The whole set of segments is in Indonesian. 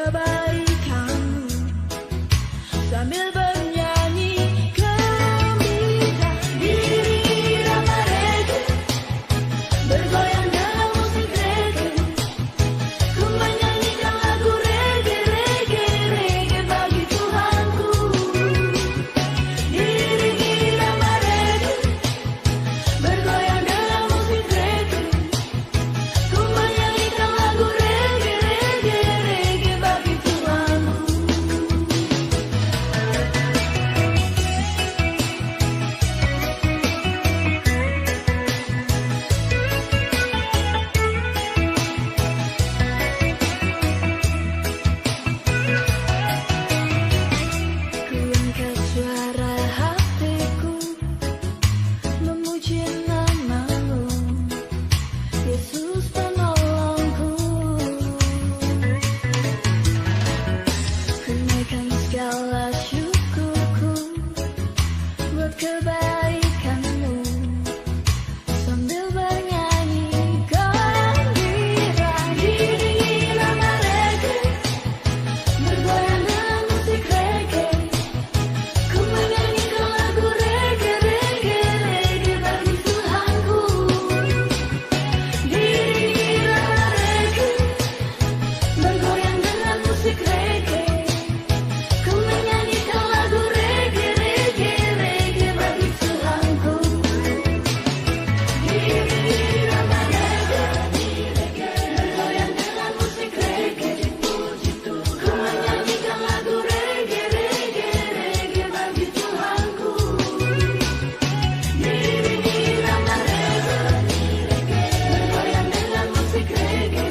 kebaikanmu sambil bernyanyi gembira. Diiringi irama reggae, bergoyang dalam musik reggae, ku menyanyikan lagu reggae, reggae, reggae bagi Tuhanku. Diiringi irama reggae, bergoyang dalam musik reggae, ku menyanyikan lagu reggae, reggae, reggae bagi Tuhanku. Ku angkat suara hatiku, memuji namamu, Yesus penolongku. Ku naikkan segala syukurku buat kebaikanmu, sambil bernyanyi gembira. Diiringi irama reggae, bergoyang dalam musik reggae, ku menyanyikan lagu reggae, reggae, reggae bagi Tuhanku. Diiringi irama reggae, bergoyang dalam musik reggae, ku menyanyikan lagu reggae, reggae, reggae bagi Tuhanku. Diiringi irama reggae, bergoyang dalam musik reggae, ku menyanyikan lagu reggae, reggae, reggae bagi Tuhanku. Diiringi irama reggae, bergoyang dalam musik reggae,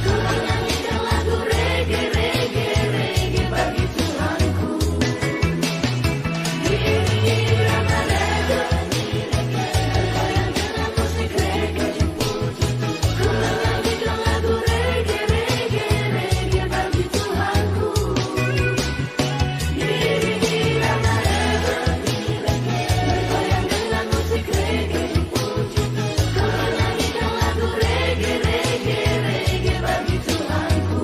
ku menyanyikan lagu reggae, reggae, reggae bagi Tuhanku. Diiringi irama reggae, bergoyang dalam musik reggae, ku menyanyikan lagu reggae, reggae, reggae bagi Tuhanku. Diiringi irama reggae, bergoyang dalam musik reggae, ku menyanyikan lagu reggae, reggae, reggae bagi Tuhanku.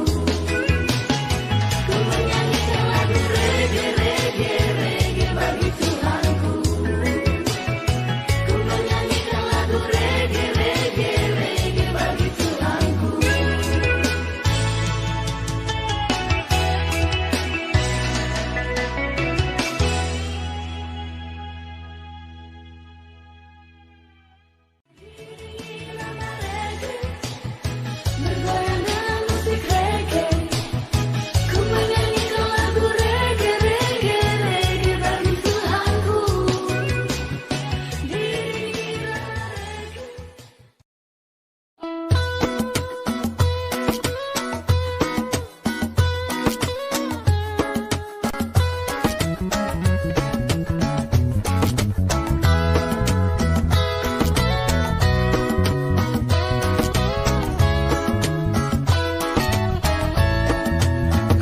Ku menyanyikan lagu reggae, reggae, reggae bagi Tuhanku. Ku menyanyikan lagu reggae, reggae, reggae bagi Tuhanku. Irama reggae, bergoyang dalam musik reggae, ku menyanyikan lagu reggae, reggae, reggae bagi Tuhanku. Diiringi irama reggae.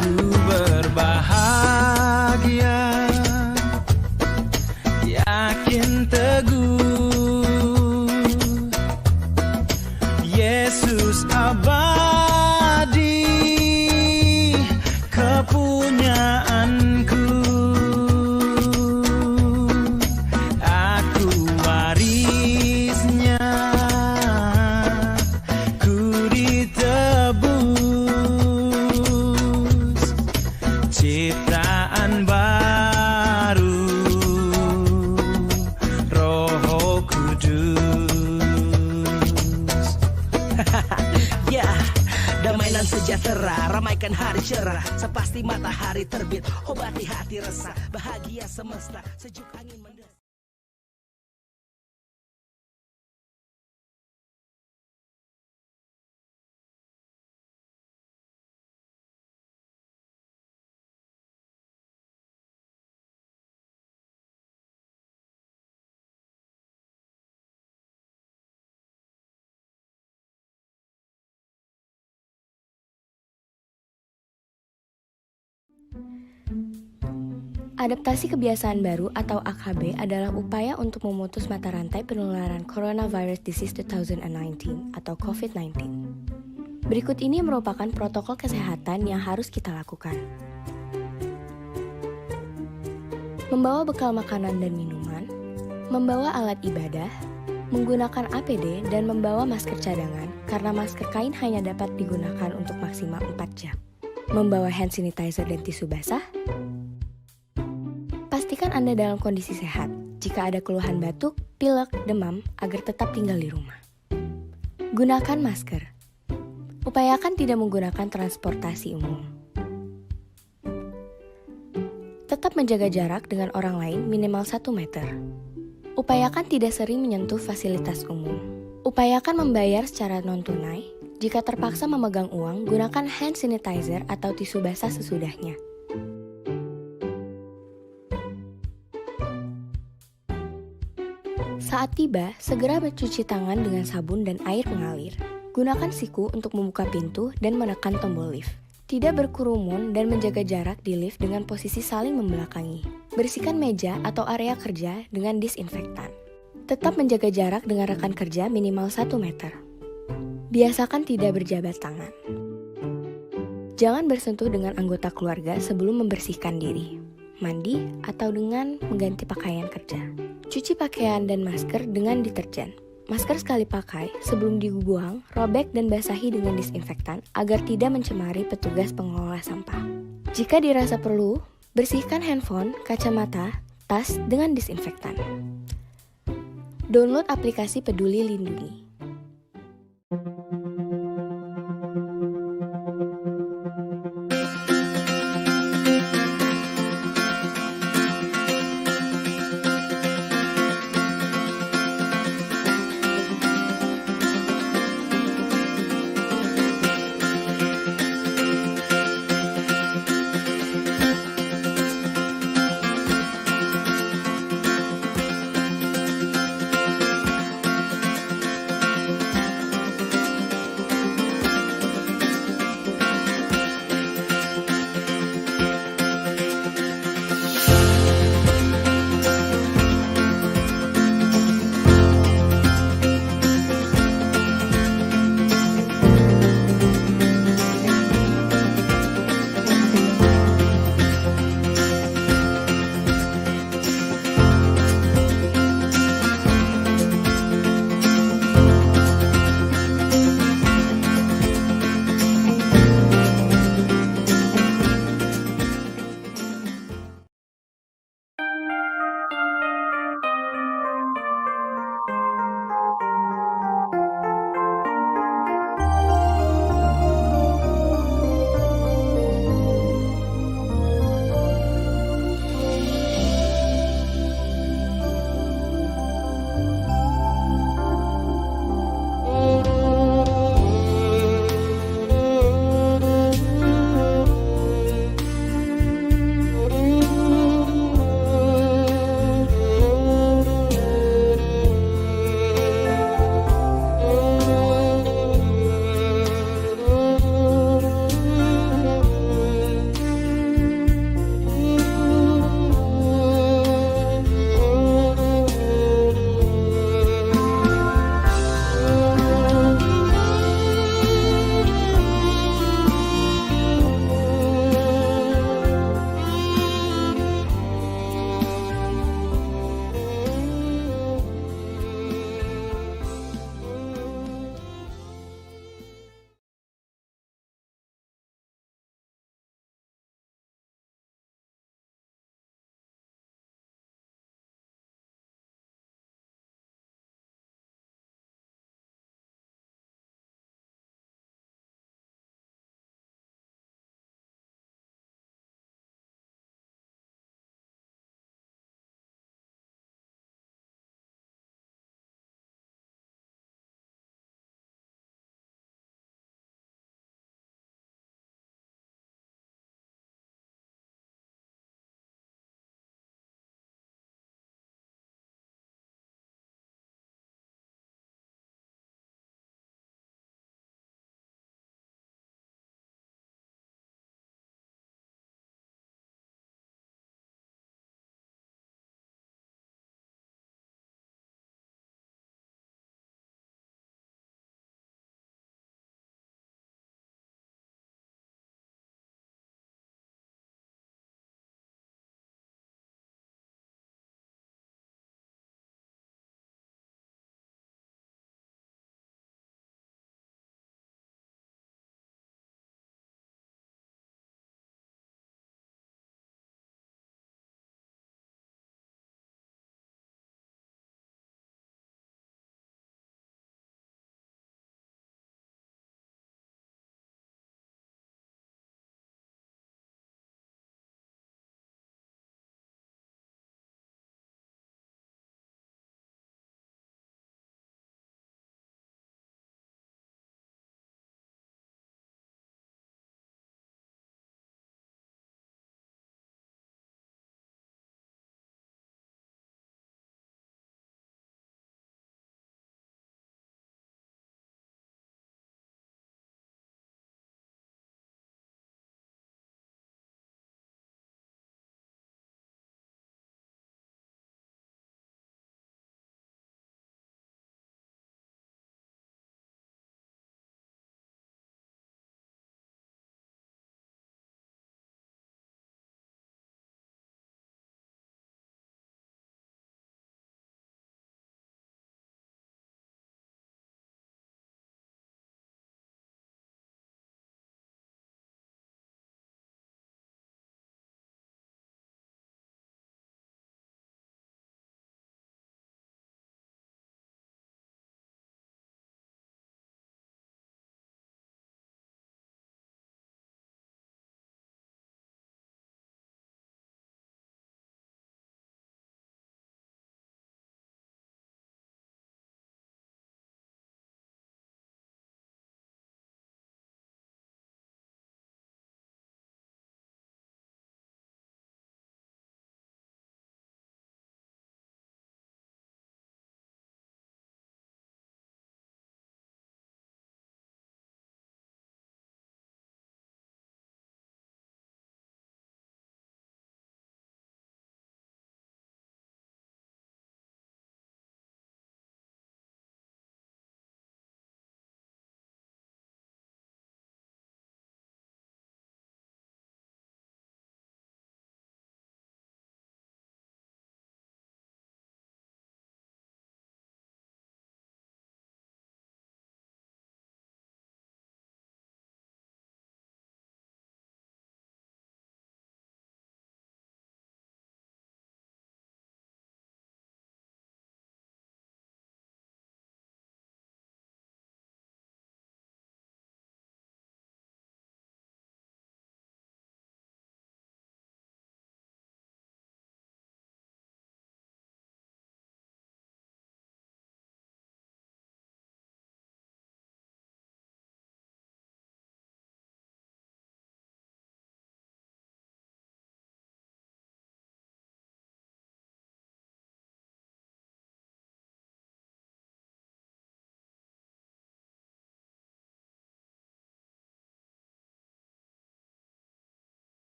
Ku berbahagia, yakin teguh, Yesus abadi, kepunyaanku. Aku warisnya, ku ditebus, ciptaan baru, Roh Kudus. Ya, damai dan sejahtera, ramaikan hari cerah, sepasti matahari terbit, obati hati resah, bahagia semesta, sejuk angin mendesah. Adaptasi kebiasaan baru atau AKB adalah upaya untuk memutus mata rantai penularan Coronavirus Disease 2019 atau COVID-19. Berikut ini merupakan protokol kesehatan yang harus kita lakukan. Membawa bekal makanan dan minuman, membawa alat ibadah, menggunakan APD, dan membawa masker cadangan karena masker kain hanya dapat digunakan untuk maksimal 4 jam. Membawa hand sanitizer dan tisu basah. Pastikan Anda dalam kondisi sehat. Jika ada keluhan batuk, pilek, demam, agar tetap tinggal di rumah. Gunakan masker. Upayakan tidak menggunakan transportasi umum. Tetap menjaga jarak dengan orang lain minimal 1 meter. Upayakan tidak sering menyentuh fasilitas umum. Upayakan membayar secara non-tunai. Jika terpaksa memegang uang, gunakan hand sanitizer atau tisu basah sesudahnya. Saat tiba, segera mencuci tangan dengan sabun dan air mengalir. Gunakan siku untuk membuka pintu dan menekan tombol lift. Tidak berkerumun dan menjaga jarak di lift dengan posisi saling membelakangi. Bersihkan meja atau area kerja dengan disinfektan. Tetap menjaga jarak dengan rekan kerja minimal 1 meter. Biasakan tidak berjabat tangan. Jangan bersentuh dengan anggota keluarga sebelum membersihkan diri, mandi, atau dengan mengganti pakaian kerja. Cuci pakaian dan masker dengan deterjen. Masker sekali pakai, sebelum dibuang, robek dan basahi dengan disinfektan agar tidak mencemari petugas pengelola sampah. Jika dirasa perlu, bersihkan handphone, kacamata, tas dengan disinfektan. Download aplikasi Peduli Lindungi.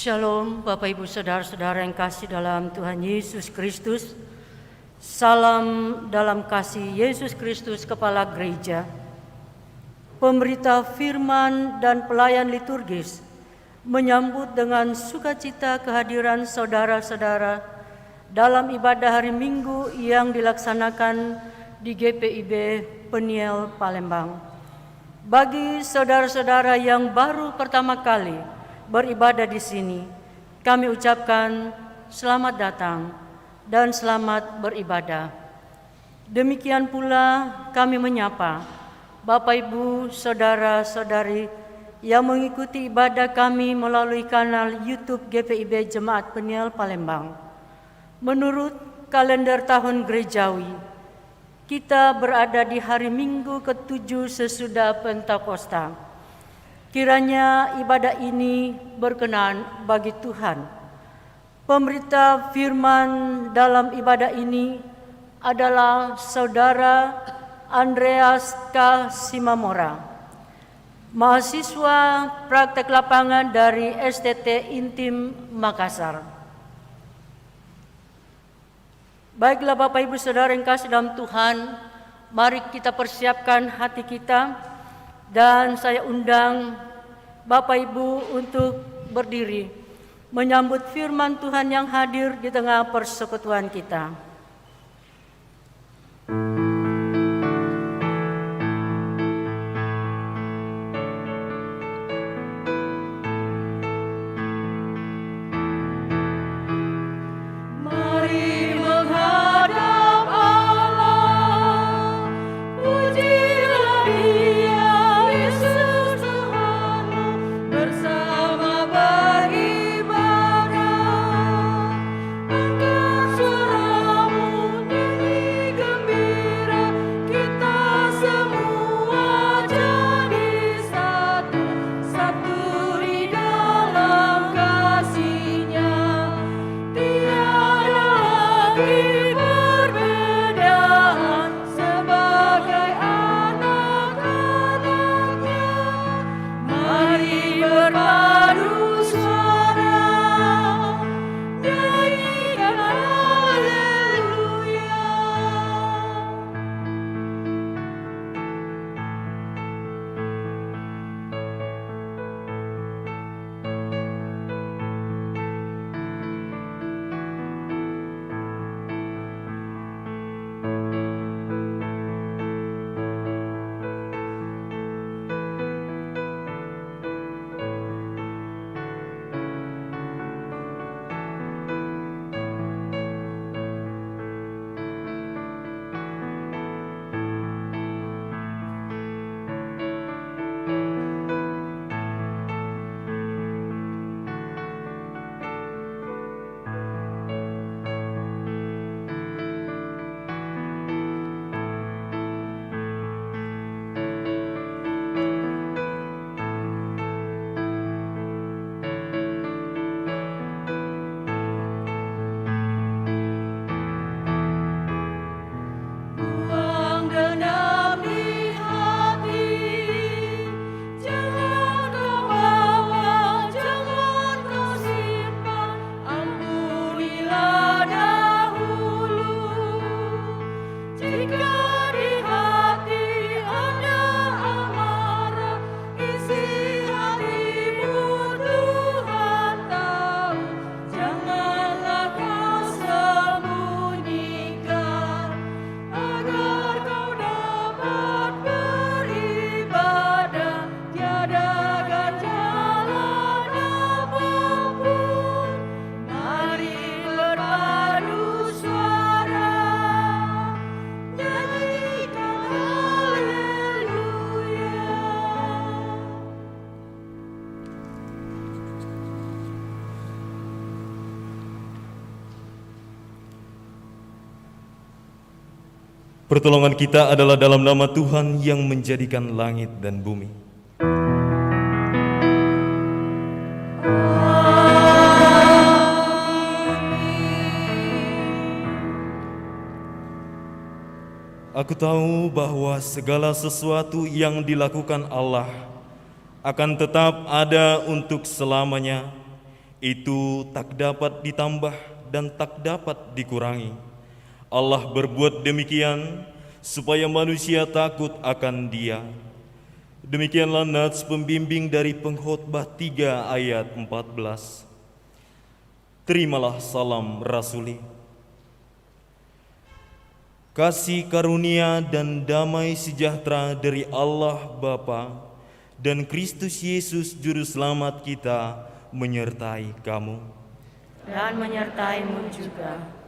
Shalom Bapak Ibu Saudara-saudara yang kasih dalam Tuhan Yesus Kristus. Salam dalam kasih Yesus Kristus Kepala Gereja. Pemberita firman dan pelayan liturgis menyambut dengan sukacita kehadiran saudara-saudara dalam ibadah hari Minggu yang dilaksanakan di GPIB Peniel Palembang. Bagi saudara-saudara yang baru pertama kali beribadah di sini, kami ucapkan selamat datang dan selamat beribadah. Demikian pula kami menyapa Bapak Ibu, Saudara-saudari yang mengikuti ibadah kami melalui kanal YouTube GPIB Jemaat Peniel Palembang. Menurut kalender tahun gerejawi, kita berada di hari Minggu ke-7 sesudah Pentakosta. Kiranya ibadah ini berkenan bagi Tuhan. Pemberita firman dalam ibadah ini adalah Saudara Andreas K. Simamora, mahasiswa praktek lapangan dari STT Intim Makassar. Baiklah Bapak Ibu Saudara yang kasih dalam Tuhan, mari kita persiapkan hati kita. Dan saya undang Bapak Ibu untuk berdiri menyambut firman Tuhan yang hadir di tengah persekutuan kita. Pertolongan kita adalah dalam nama Tuhan yang menjadikan langit dan bumi. Aku tahu bahwa segala sesuatu yang dilakukan Allah akan tetap ada untuk selamanya, Itu tak dapat ditambah dan tak dapat dikurangi. Allah berbuat demikian supaya manusia takut akan Dia. Demikianlah nats pembimbing dari Pengkhotbah 3 ayat 14. Terimalah salam rasuli. Kasih karunia dan damai sejahtera dari Allah Bapa dan Kristus Yesus Juru Selamat kita menyertai kamu. Dan menyertaimu juga.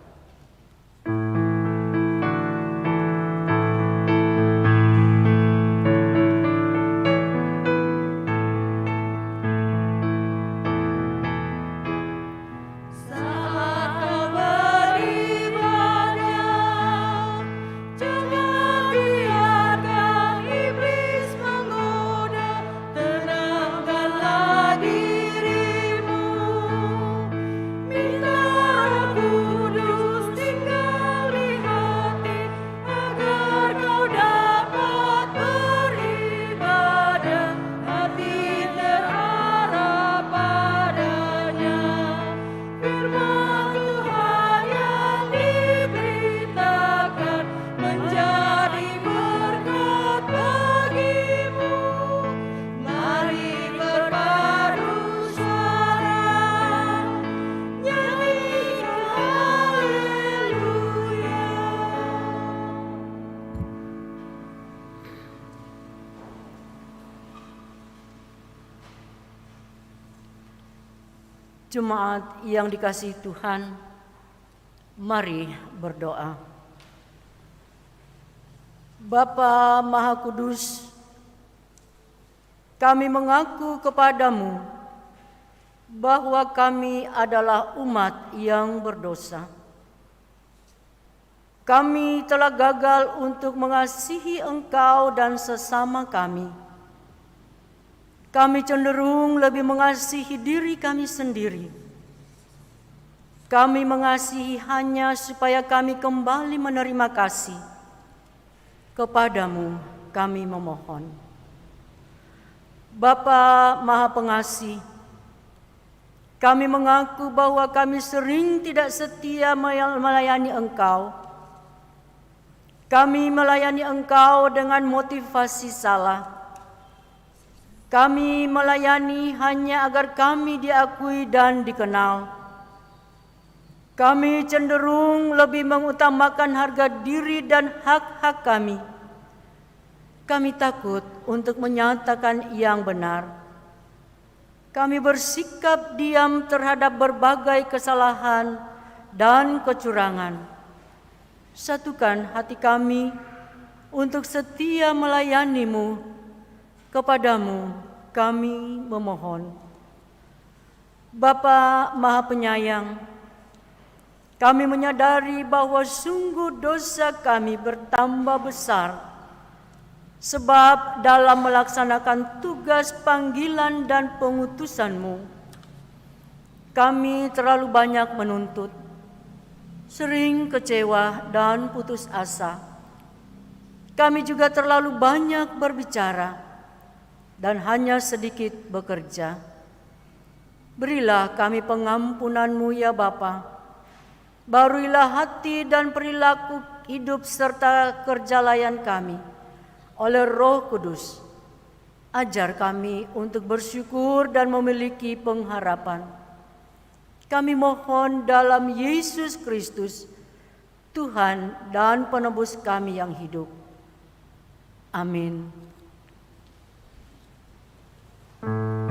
Jemaat yang dikasihi Tuhan, mari berdoa. Bapa Maha Kudus, kami mengaku kepadamu bahwa kami adalah umat yang berdosa. Kami telah gagal untuk mengasihi Engkau dan sesama kami. Kami cenderung lebih mengasihi diri kami sendiri. Kami mengasihi hanya supaya kami kembali menerima kasih. Kepadamu kami memohon. Bapa Maha Pengasih, kami mengaku bahwa kami sering tidak setia melayani Engkau. Kami melayani Engkau dengan motivasi salah. Kami melayani hanya agar kami diakui dan dikenal. Kami cenderung lebih mengutamakan harga diri dan hak-hak kami. Kami takut untuk menyatakan yang benar. Kami bersikap diam terhadap berbagai kesalahan dan kecurangan. Satukan hati kami untuk setia melayani-Mu. Kepadamu kami memohon. Bapa Maha Penyayang, kami menyadari bahwa sungguh dosa kami bertambah besar, sebab dalam melaksanakan tugas panggilan dan pengutusan-Mu, kami terlalu banyak menuntut, sering kecewa dan putus asa. Kami juga terlalu banyak berbicara dan hanya sedikit bekerja. Berilah kami pengampunan-Mu ya Bapa. Baruilah hati dan perilaku hidup serta kerja layan kami oleh Roh Kudus. Ajar kami untuk bersyukur dan memiliki pengharapan. Kami mohon dalam Yesus Kristus, Tuhan dan penebus kami yang hidup. Amin. Tuhan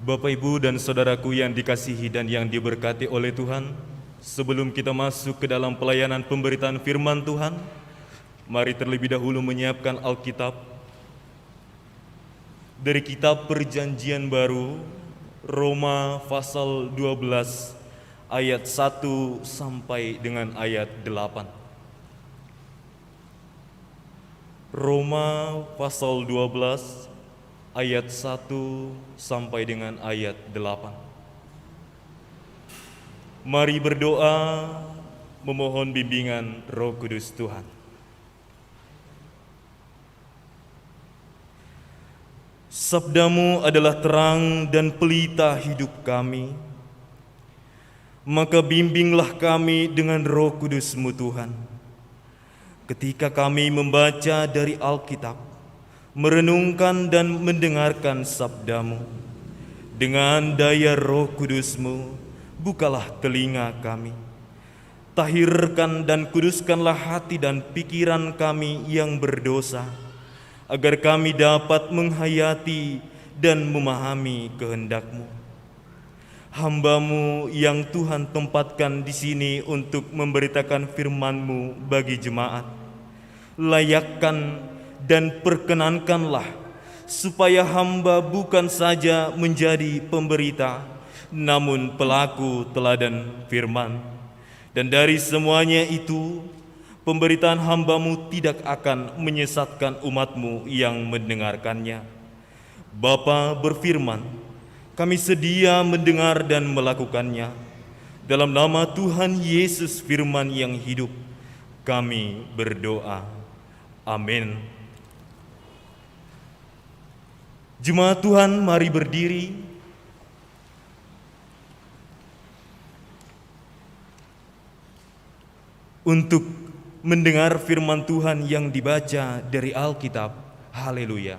Bapak, Ibu, dan saudaraku yang dikasihi dan yang diberkati oleh Tuhan, sebelum kita masuk ke dalam pelayanan pemberitaan firman Tuhan, mari terlebih dahulu menyiapkan Alkitab dari kitab Perjanjian Baru, Roma pasal 12 ayat 1 sampai dengan ayat 8. Roma pasal 12 ayat 1 sampai dengan ayat 8. Mari berdoa memohon bimbingan Roh Kudus Tuhan. Sabdamu adalah terang dan pelita hidup kami, maka bimbinglah kami dengan Roh Kudus-Mu Tuhan. Ketika kami membaca dari Alkitab, merenungkan dan mendengarkan sabdamu, dengan daya Roh Kudus-Mu, bukalah telinga kami. Tahirkan dan kuduskanlah hati dan pikiran kami yang berdosa, agar kami dapat menghayati dan memahami kehendak-Mu. Hamba-Mu yang Tuhan tempatkan di sini untuk memberitakan firman-Mu bagi jemaat, layakkan dan perkenankanlah supaya hamba bukan saja menjadi pemberita, namun pelaku teladan firman. Dan dari semuanya itu, pemberitaan hamba-Mu tidak akan menyesatkan umat-Mu yang mendengarkannya. Bapa berfirman, kami sedia mendengar dan melakukannya. Dalam nama Tuhan Yesus firman yang hidup, kami berdoa. Amin. Jemaat Tuhan, mari berdiri. Untuk mendengar firman Tuhan yang dibaca dari Alkitab. Haleluya.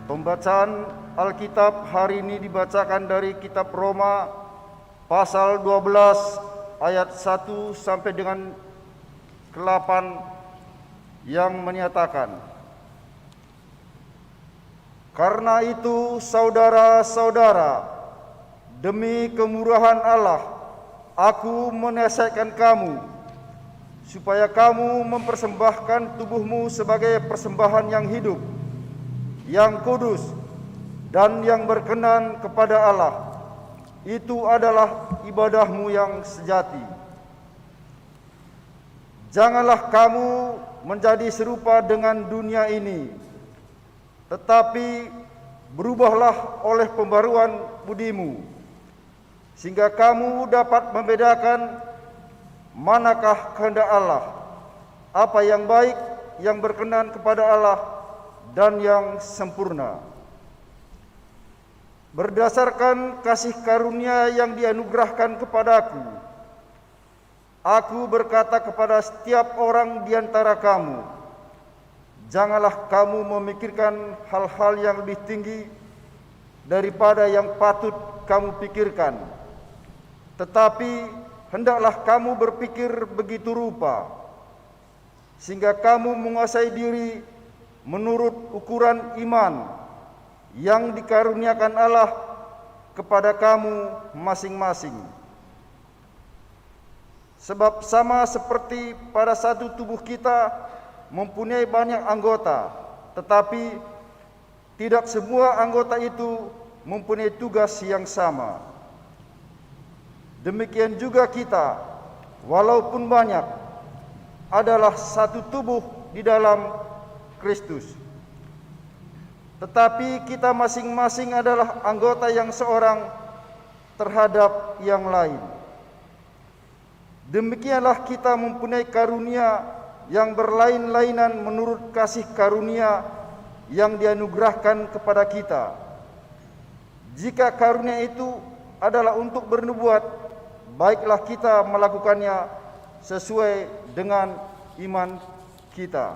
Pembacaan Alkitab hari ini dibacakan dari kitab Roma pasal 12 ayat 1 sampai dengan 8 yang menyatakan, karena itu saudara-saudara, demi kemurahan Allah, aku menasihatkan kamu supaya kamu mempersembahkan tubuhmu sebagai persembahan yang hidup, yang kudus, dan yang berkenan kepada Allah. Itu adalah ibadahmu yang sejati. Janganlah kamu menjadi serupa dengan dunia ini, tetapi berubahlah oleh pembaruan budimu, sehingga kamu dapat membedakan manakah kehendak Allah, apa yang baik, yang berkenan kepada Allah, dan yang sempurna. Berdasarkan kasih karunia yang dianugerahkan kepadaku, aku berkata kepada setiap orang di antara kamu, janganlah kamu memikirkan hal-hal yang lebih tinggi daripada yang patut kamu pikirkan, tetapi hendaklah kamu berpikir begitu rupa, sehingga kamu menguasai diri menurut ukuran iman yang dikaruniakan Allah kepada kamu masing-masing. Sebab sama seperti pada satu tubuh kita mempunyai banyak anggota, tetapi tidak semua anggota itu mempunyai tugas yang sama. Demikian juga kita, walaupun banyak, adalah satu tubuh di dalam Kristus, tetapi kita masing-masing adalah anggota yang seorang terhadap yang lain. Demikianlah kita mempunyai karunia yang berlain-lainan menurut kasih karunia yang dianugerahkan kepada kita. Jika karunia itu adalah untuk bernubuat, baiklah kita melakukannya sesuai dengan iman kita.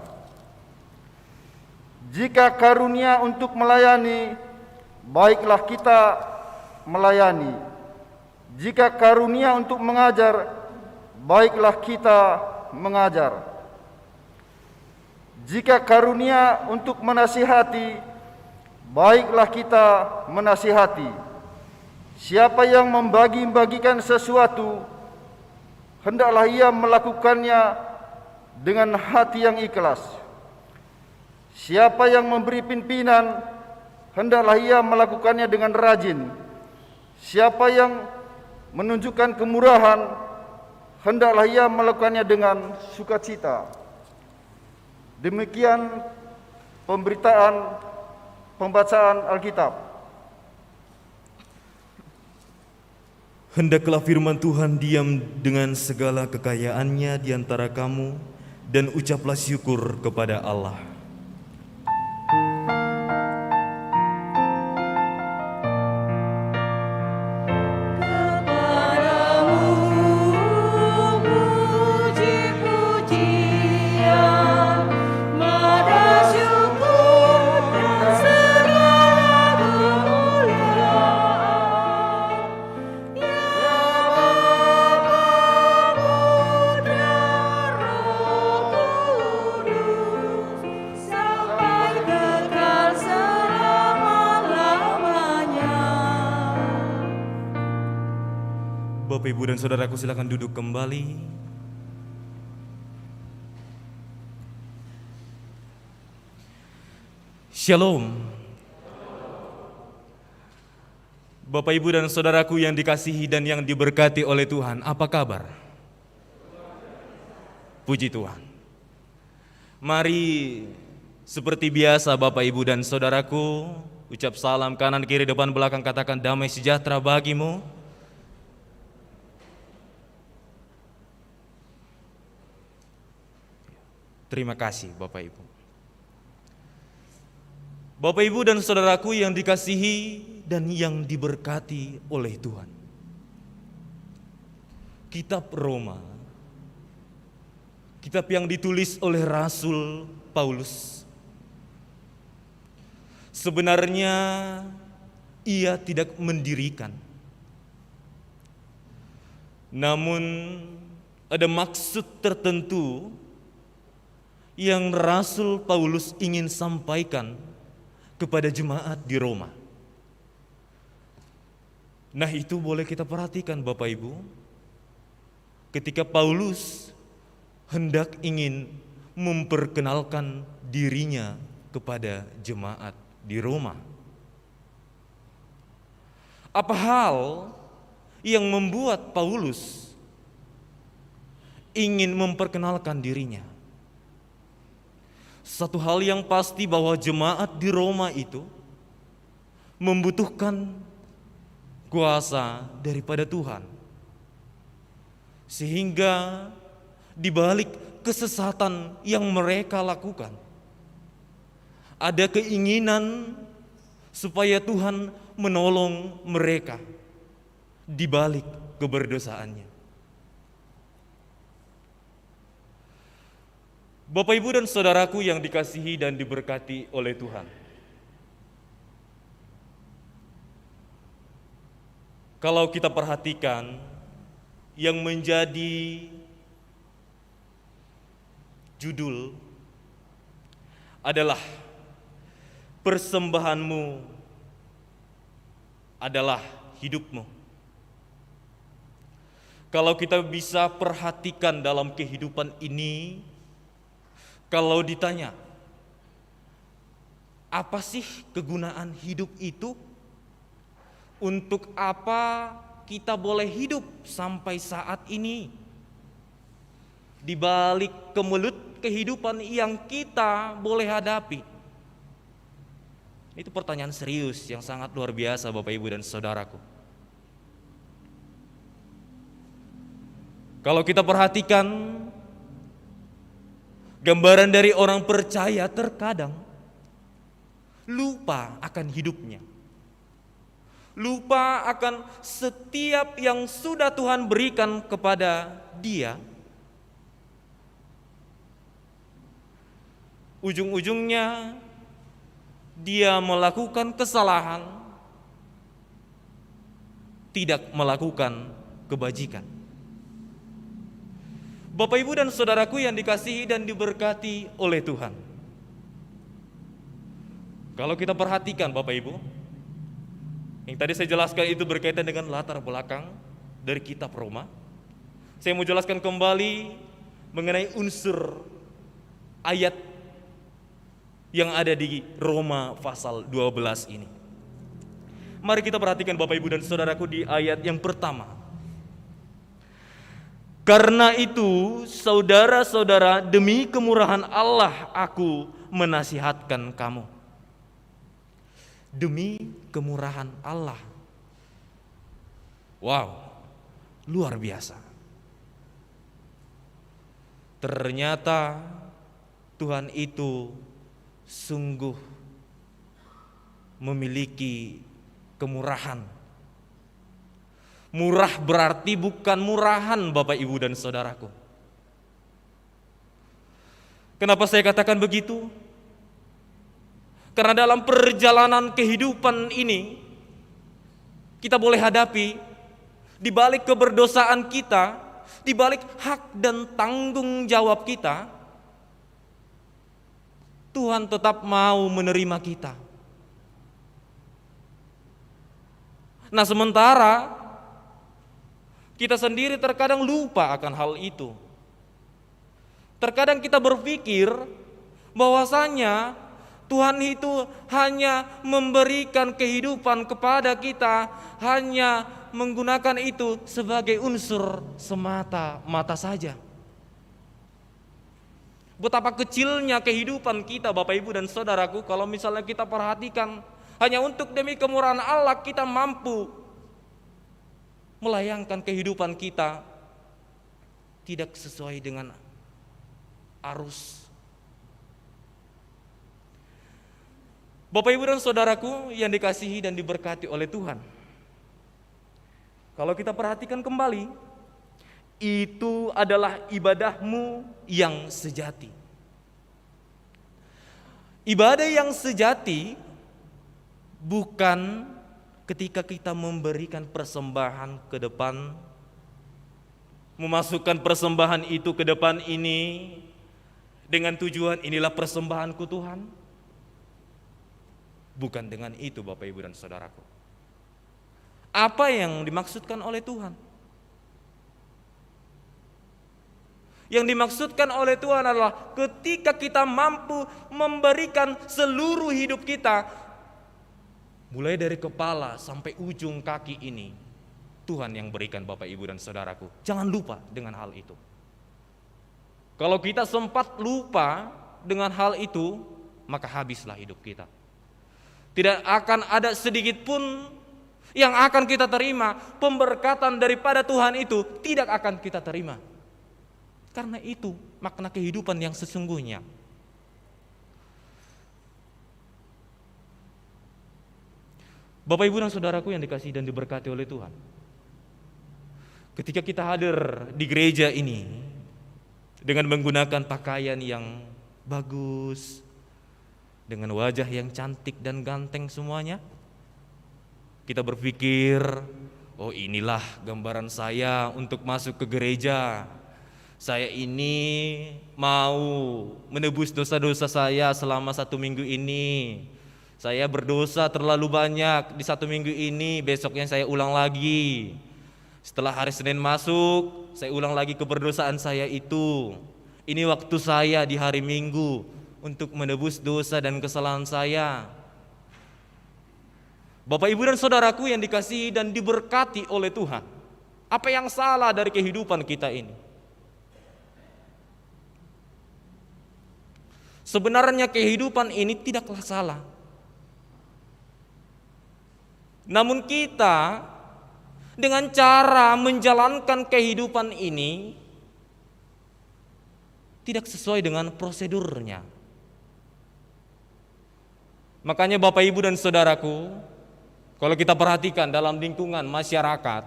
Jika karunia untuk melayani, baiklah kita melayani. Jika karunia untuk mengajar, baiklah kita mengajar. Jika karunia untuk menasihati, baiklah kita menasihati. Siapa yang membagi-bagikan sesuatu, hendaklah ia melakukannya dengan hati yang ikhlas. Siapa yang memberi pimpinan, hendaklah ia melakukannya dengan rajin. Siapa yang menunjukkan kemurahan, hendaklah ia melakukannya dengan sukacita. Demikian pembacaan Alkitab. Hendaklah firman Tuhan diam dengan segala kekayaannya di antara kamu, dan ucaplah syukur kepada Allah. Bapak, Ibu, dan Saudaraku, silakan duduk kembali. Shalom. Bapak, Ibu, dan Saudaraku yang dikasihi dan yang diberkati oleh Tuhan, apa kabar? Puji Tuhan. Mari seperti biasa Bapak, Ibu, dan Saudaraku, ucap salam kanan kiri depan belakang, katakan damai sejahtera bagimu. Terima kasih Bapak Ibu. Bapak Ibu dan Saudaraku yang dikasihi dan yang diberkati oleh Tuhan. Kitab Roma, kitab yang ditulis oleh Rasul Paulus. Sebenarnya ia tidak mendirikan, namun ada maksud tertentu yang Rasul Paulus ingin sampaikan kepada jemaat di Roma. Nah, itu boleh kita perhatikan Bapak Ibu, ketika Paulus hendak ingin memperkenalkan dirinya kepada jemaat di Roma. Apa hal yang membuat Paulus ingin memperkenalkan dirinya? Satu hal yang pasti bahwa jemaat di Roma itu membutuhkan kuasa daripada Tuhan. Sehingga di balik kesesatan yang mereka lakukan, ada keinginan supaya Tuhan menolong mereka di balik keberdosaannya. Bapak, Ibu, dan Saudaraku yang dikasihi dan diberkati oleh Tuhan. Kalau kita perhatikan yang menjadi judul adalah persembahanmu adalah hidupmu. Kalau kita bisa perhatikan dalam kehidupan ini, kalau ditanya, apa sih kegunaan hidup itu? Untuk apa kita boleh hidup sampai saat ini? Di balik kemelut kehidupan yang kita boleh hadapi. Itu pertanyaan serius yang sangat luar biasa Bapak, Ibu, dan Saudaraku. Kalau kita perhatikan, gambaran dari orang percaya terkadang lupa akan hidupnya, lupa akan setiap yang sudah Tuhan berikan kepada dia, ujung-ujungnya dia melakukan kesalahan, tidak melakukan kebajikan. Bapak, Ibu, dan saudaraku yang dikasihi dan diberkati oleh Tuhan, kalau kita perhatikan Bapak Ibu, yang tadi saya jelaskan itu berkaitan dengan latar belakang dari kitab Roma. Saya mau jelaskan kembali mengenai unsur ayat yang ada di Roma pasal 12 ini. Mari kita perhatikan Bapak, Ibu, dan saudaraku di ayat yang pertama. Karena itu, saudara-saudara, demi kemurahan Allah aku menasihatkan kamu. Demi kemurahan Allah. Wow, luar biasa. Ternyata Tuhan itu sungguh memiliki kemurahan. Murah berarti bukan murahan Bapak, Ibu, dan saudaraku. Kenapa saya katakan begitu? Karena dalam perjalanan kehidupan ini kita boleh hadapi di balik keberdosaan kita, di balik hak dan tanggung jawab kita, Tuhan tetap mau menerima kita. Nah, sementara kita sendiri terkadang lupa akan hal itu. Terkadang kita berpikir bahwasanya Tuhan itu hanya memberikan kehidupan kepada kita, hanya menggunakan itu sebagai unsur semata-mata saja. Betapa kecilnya kehidupan kita Bapak, Ibu, dan saudaraku, kalau misalnya kita perhatikan hanya untuk demi kemurahan Allah kita mampu melayangkan kehidupan kita tidak sesuai dengan arus. Bapak, Ibu, dan saudaraku yang dikasihi dan diberkati oleh Tuhan, kalau kita perhatikan kembali, itu adalah ibadahmu yang sejati. Ibadah yang sejati bukan ketika kita memberikan persembahan ke depan, memasukkan persembahan itu ke depan ini dengan tujuan inilah persembahanku Tuhan. Bukan dengan itu Bapak, Ibu, dan saudaraku. Apa yang dimaksudkan oleh Tuhan? Yang dimaksudkan oleh Tuhan adalah ketika kita mampu memberikan seluruh hidup kita, mulai dari kepala sampai ujung kaki ini, Tuhan yang berikan Bapak, Ibu, dan saudaraku. Jangan lupa dengan hal itu. Kalau kita sempat lupa dengan hal itu, maka habislah hidup kita. Tidak akan ada sedikit pun yang akan kita terima. Pemberkatan daripada Tuhan itu tidak akan kita terima. Karena itu makna kehidupan yang sesungguhnya. Bapak, Ibu, dan saudaraku yang dikasihi dan diberkati oleh Tuhan, ketika kita hadir di gereja ini dengan menggunakan pakaian yang bagus, dengan wajah yang cantik dan ganteng semuanya, kita berpikir, oh inilah gambaran saya untuk masuk ke gereja. Saya ini mau menebus dosa-dosa saya selama 1 minggu ini. Saya berdosa terlalu banyak di 1 minggu ini, besoknya saya ulang lagi. Setelah hari Senin masuk, saya ulang lagi keberdosaan saya itu. Ini waktu saya di hari Minggu untuk menebus dosa dan kesalahan saya. Bapak, Ibu, dan saudaraku yang dikasihi dan diberkati oleh Tuhan, apa yang salah dari kehidupan kita ini? Sebenarnya kehidupan ini tidaklah salah. Namun kita dengan cara menjalankan kehidupan ini tidak sesuai dengan prosedurnya. Makanya Bapak, Ibu, dan saudaraku, Kalau kita perhatikan dalam lingkungan masyarakat,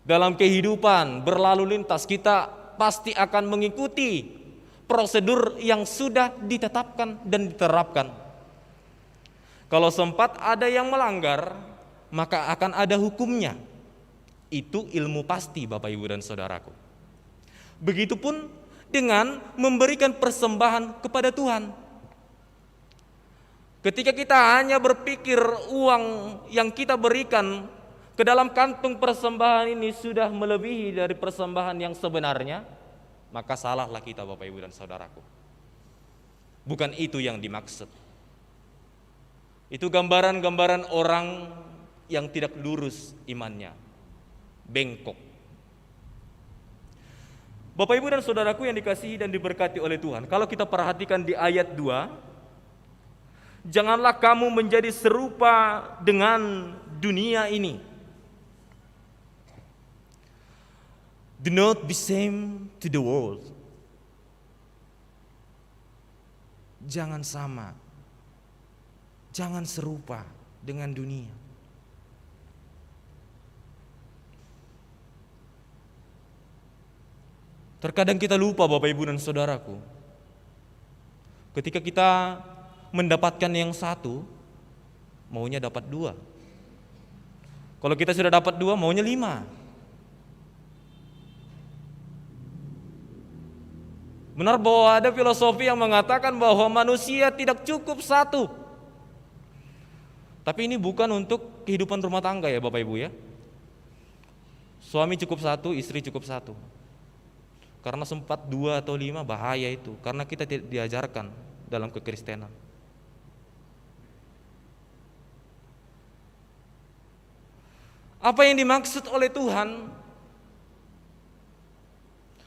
dalam kehidupan berlalu lintas, kita pasti akan mengikuti prosedur yang sudah ditetapkan dan diterapkan. Kalau sempat ada yang melanggar, maka akan ada hukumnya. Itu ilmu pasti, Bapak Ibu dan Saudaraku. Begitupun dengan memberikan persembahan kepada Tuhan. Ketika kita hanya berpikir uang yang kita berikan ke dalam kantung persembahan ini sudah melebihi dari persembahan yang sebenarnya, maka salahlah kita, Bapak Ibu dan Saudaraku. Bukan itu yang dimaksud. Itu gambaran-gambaran orang yang tidak lurus imannya, bengkok. Bapak Ibu dan Saudaraku yang dikasihi dan diberkati oleh Tuhan, kalau kita perhatikan di ayat 2, janganlah kamu menjadi serupa dengan dunia ini. Do not be same to the world. Jangan sama, jangan serupa dengan dunia. Terkadang kita lupa, Bapak Ibu dan Saudaraku, ketika kita mendapatkan yang satu, maunya dapat 2. Kalau kita sudah dapat 2, maunya 5. Benar bahwa ada filosofi yang mengatakan bahwa manusia tidak cukup 1. Tapi ini bukan untuk kehidupan rumah tangga ya Bapak Ibu ya. Suami cukup 1, istri cukup 1. Karena sempat 2 atau 5 bahaya itu, karena kita tidak diajarkan dalam kekristenan. Apa yang dimaksud oleh Tuhan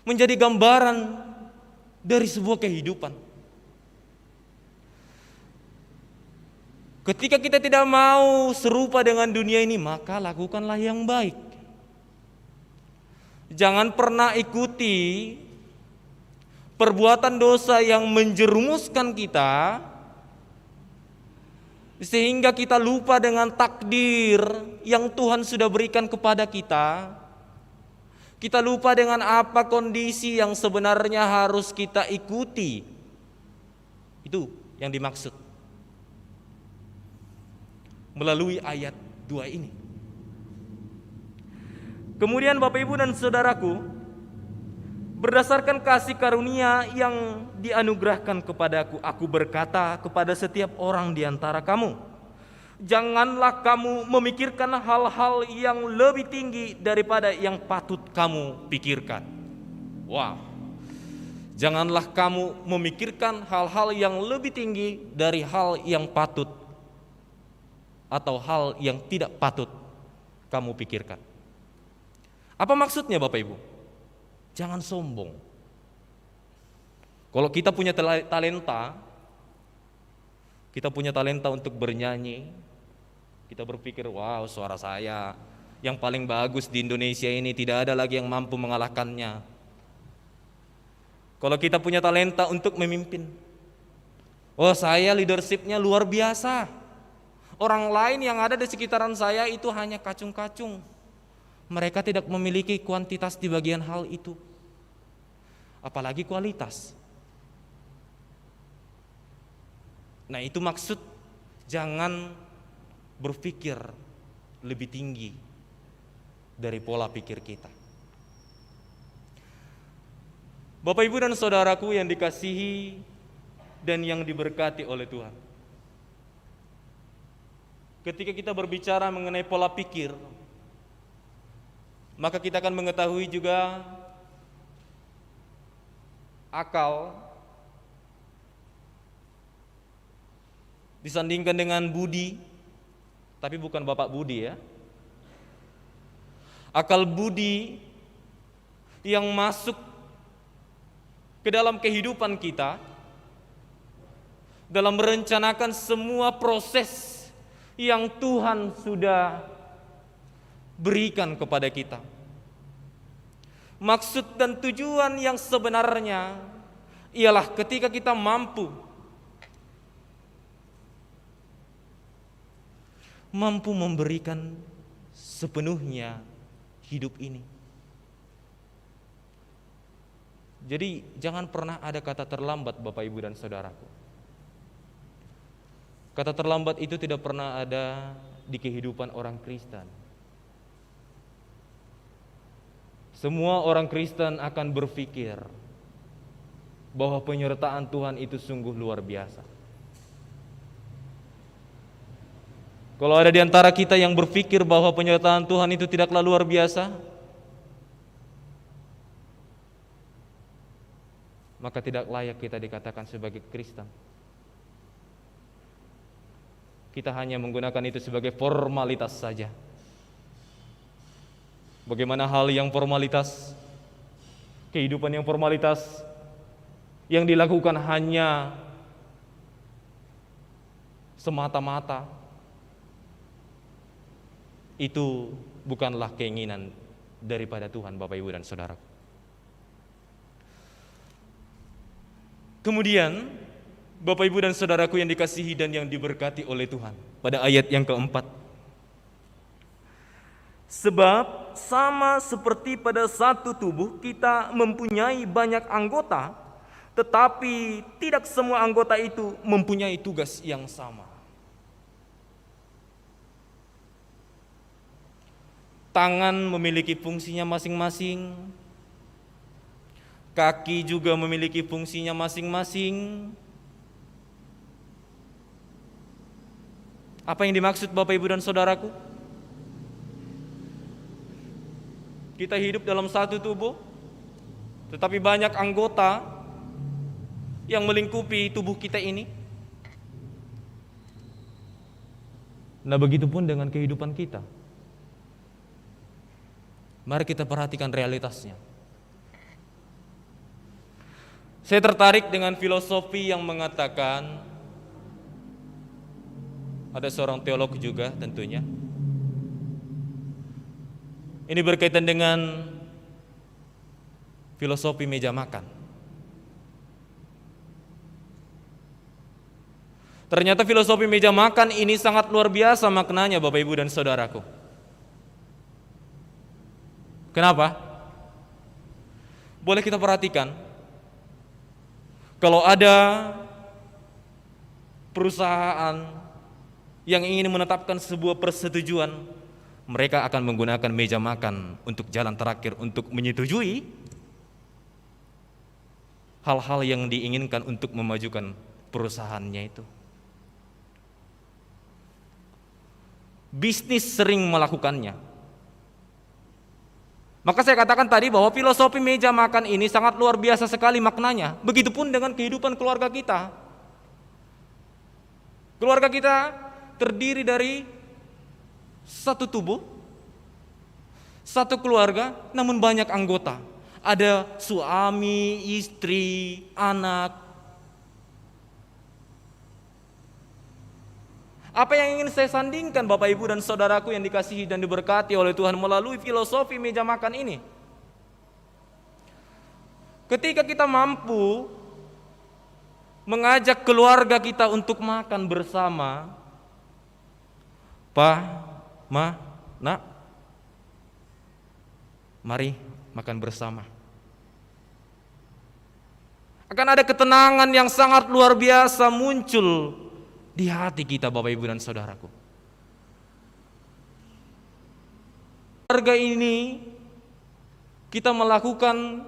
menjadi gambaran dari sebuah kehidupan. Ketika kita tidak mau serupa dengan dunia ini, maka lakukanlah yang baik. Jangan pernah ikuti perbuatan dosa yang menjerumuskan kita sehingga kita lupa dengan takdir yang Tuhan sudah berikan kepada kita. Kita lupa dengan apa kondisi yang sebenarnya harus kita ikuti. Itu yang dimaksud melalui ayat 2 ini. Kemudian Bapak Ibu dan Saudaraku, berdasarkan kasih karunia yang dianugerahkan kepadaku, aku berkata kepada setiap orang di antara kamu, janganlah kamu memikirkan hal-hal yang lebih tinggi daripada yang patut kamu pikirkan. Wow. Janganlah kamu memikirkan hal-hal yang lebih tinggi dari hal yang patut atau hal yang tidak patut kamu pikirkan. Apa maksudnya Bapak Ibu? Jangan sombong. Kalau kita punya talenta, untuk bernyanyi, kita berpikir, wow, suara saya yang paling bagus di Indonesia ini, tidak ada lagi yang mampu mengalahkannya. Kalau kita punya talenta untuk memimpin, oh saya leadershipnya luar biasa. Orang lain yang ada di sekitaran saya itu hanya kacung-kacung. Mereka tidak memiliki kuantitas di bagian hal itu, apalagi kualitas. Nah itu maksud jangan berpikir lebih tinggi dari pola pikir kita. Bapak Ibu dan Saudaraku yang dikasihi dan yang diberkati oleh Tuhan, ketika kita berbicara mengenai pola pikir, maka kita akan mengetahui juga akal disandingkan dengan budi, tapi bukan Bapak Budi ya. Akal budi yang masuk ke dalam kehidupan kita dalam merencanakan semua proses yang Tuhan sudah berikan kepada kita. Maksud dan tujuan yang sebenarnya ialah ketika kita mampu mampu memberikan sepenuhnya hidup ini. Jadi jangan pernah ada kata terlambat Bapak Ibu dan Saudaraku. Kata terlambat itu tidak pernah ada di kehidupan orang Kristen. Semua orang Kristen akan berpikir bahwa penyertaan Tuhan itu sungguh luar biasa. Kalau ada di antara kita yang berpikir bahwa penyertaan Tuhan itu tidaklah luar biasa, maka tidak layak kita dikatakan sebagai Kristen. Kita hanya menggunakan itu sebagai formalitas saja. Bagaimana hal yang formalitas, kehidupan yang formalitas, yang dilakukan hanya semata-mata, itu bukanlah keinginan daripada Tuhan, Bapak Ibu dan Saudara. Kemudian Bapak Ibu dan Saudaraku yang dikasihi dan yang diberkati oleh Tuhan, pada ayat yang keempat, sebab sama seperti pada satu tubuh kita mempunyai banyak anggota, tetapi tidak semua anggota itu mempunyai tugas yang sama. Tangan memiliki fungsinya masing-masing, kaki juga memiliki fungsinya masing-masing. Apa yang dimaksud Bapak Ibu dan Saudaraku? Kita hidup dalam satu tubuh, tetapi banyak anggota yang melingkupi tubuh kita ini. Nah, begitupun dengan kehidupan kita. Mari kita perhatikan realitasnya. Saya tertarik dengan filosofi yang mengatakan, ada seorang teolog juga tentunya. Ini berkaitan dengan filosofi meja makan. Ternyata filosofi meja makan ini sangat luar biasa maknanya, Bapak Ibu dan Saudaraku. Kenapa? Boleh kita perhatikan, kalau ada perusahaan yang ingin menetapkan sebuah persetujuan, mereka akan menggunakan meja makan untuk jalan terakhir untuk menyetujui hal-hal yang diinginkan untuk memajukan perusahaannya itu. Bisnis sering melakukannya. Maka saya katakan tadi bahwa filosofi meja makan ini sangat luar biasa sekali maknanya. Begitupun dengan kehidupan keluarga kita. Keluarga kita terdiri dari satu tubuh, satu keluarga, namun banyak anggota. Ada suami, istri, anak. Apa yang ingin saya sandingkan Bapak Ibu dan Saudaraku yang dikasihi dan diberkati oleh Tuhan melalui filosofi meja makan ini? Ketika kita mampu mengajak keluarga kita untuk makan bersama, Pa, Ma, Nak, mari makan bersama. Akan ada ketenangan yang sangat luar biasa muncul di hati kita, Bapak Ibu dan Saudaraku. Keluarga ini kita melakukan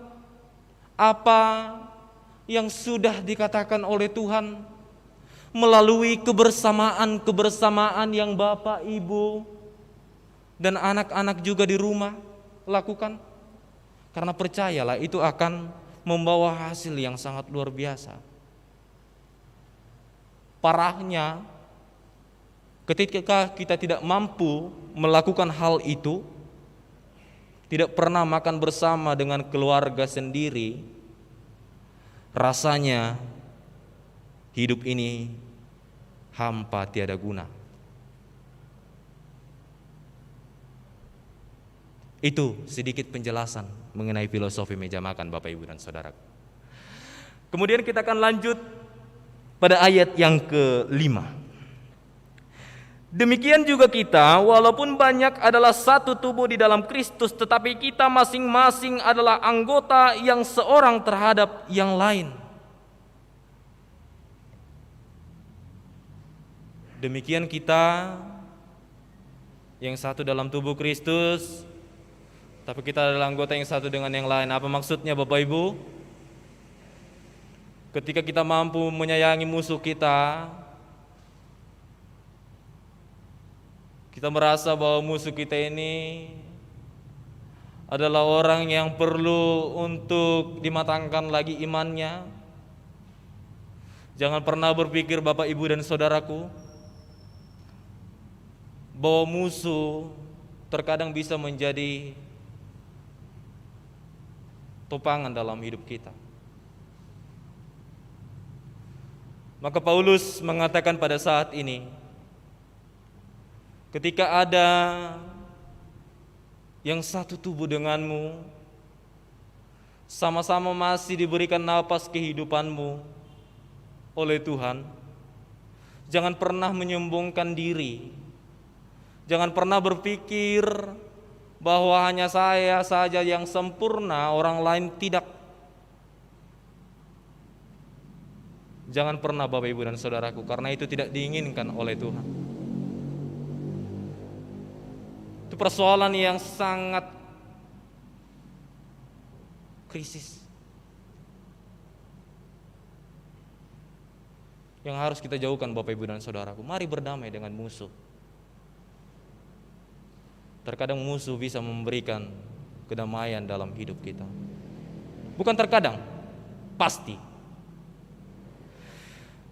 apa yang sudah dikatakan oleh Tuhan melalui kebersamaan yang Bapak, Ibu dan anak-anak juga di rumah lakukan. Karena percayalah itu akan membawa hasil yang sangat luar biasa. Parahnya, ketika kita tidak mampu melakukan hal itu, tidak pernah makan bersama dengan keluarga sendiri, rasanya hidup ini hampa tiada guna. Itu sedikit penjelasan mengenai filosofi meja makan, Bapak, Ibu dan Saudara. Kemudian kita akan lanjut pada ayat yang ke-5. Demikian juga kita, walaupun banyak adalah satu tubuh di dalam Kristus, tetapi kita masing-masing adalah anggota yang seorang terhadap yang lain. Demikian kita yang satu dalam tubuh Kristus, tapi kita adalah anggota yang satu dengan yang lain. Apa maksudnya Bapak Ibu? Ketika kita mampu menyayangi musuh kita merasa bahwa musuh kita ini adalah orang yang perlu untuk dimatangkan lagi imannya. Jangan pernah berpikir Bapak Ibu dan saudaraku bahwa musuh terkadang bisa menjadi topangan dalam hidup kita. Maka Paulus mengatakan pada saat ini, ketika ada yang satu tubuh denganmu, sama-sama masih diberikan napas kehidupanmu oleh Tuhan, jangan pernah menyombongkan diri. Jangan pernah berpikir bahwa hanya saya saja yang sempurna, orang lain tidak. Jangan pernah Bapak Ibu dan saudaraku, karena itu tidak diinginkan oleh Tuhan. Itu persoalan yang sangat krisis, yang harus kita jauhkan Bapak Ibu dan saudaraku. Mari berdamai dengan musuh. Terkadang musuh bisa memberikan kedamaian dalam hidup kita. Bukan terkadang, pasti.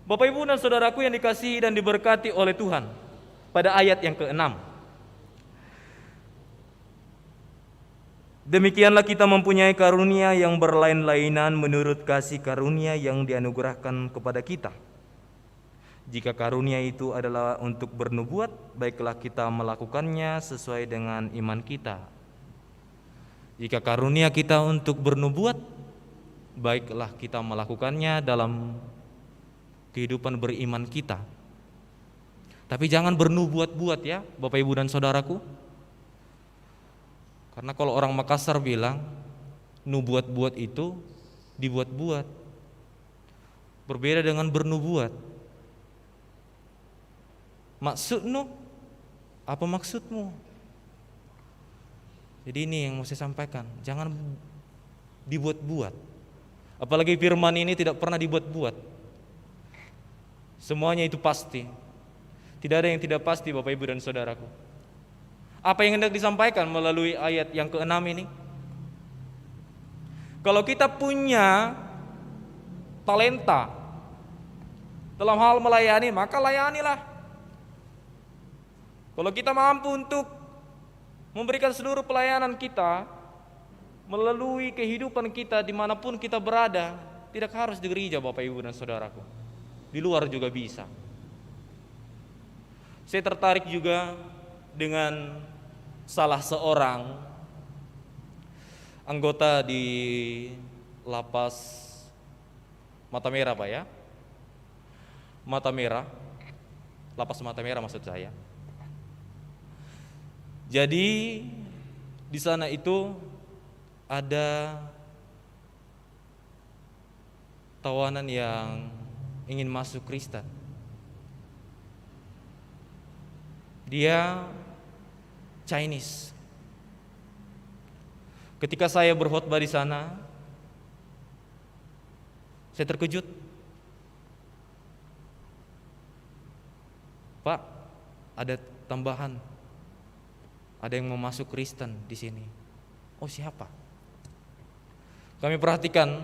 Bapak Ibu dan saudaraku yang dikasihi dan diberkati oleh Tuhan, pada ayat yang ke-6, demikianlah kita mempunyai karunia yang berlain-lainan menurut kasih karunia yang dianugerahkan kepada kita. Jika karunia itu adalah untuk bernubuat, baiklah kita melakukannya sesuai dengan iman kita. Jika karunia kita untuk bernubuat, baiklah kita melakukannya dalam kehidupan beriman kita. Tapi jangan bernubuat-buat ya Bapak Ibu dan saudaraku. Karena kalau orang Makassar bilang, nubuat-buat itu dibuat-buat. Berbeda dengan bernubuat. Maksudmu? Apa maksudmu? Jadi ini yang mau saya sampaikan, jangan dibuat-buat. Apalagi firman ini tidak pernah dibuat-buat. Semuanya itu pasti. Tidak ada yang tidak pasti Bapak Ibu dan saudaraku. Apa yang hendak disampaikan melalui ayat yang ke-6 ini? Kalau kita punya talenta dalam hal melayani, maka layanilah. Kalau kita mampu untuk memberikan seluruh pelayanan kita melalui kehidupan kita dimanapun kita berada, tidak harus di gereja Bapak Ibu dan saudaraku, di luar juga bisa. Saya tertarik juga dengan salah seorang anggota di lapas Mata Merah Pak ya, Mata Merah, lapas Mata Merah maksud saya. Jadi di sana itu ada tawanan yang ingin masuk Kristen. Dia Chinese. Ketika saya berkhotbah di sana, saya terkejut. Pak, ada tambahan. Ada yang mau masuk Kristen di sini. Oh, siapa? Kami perhatikan.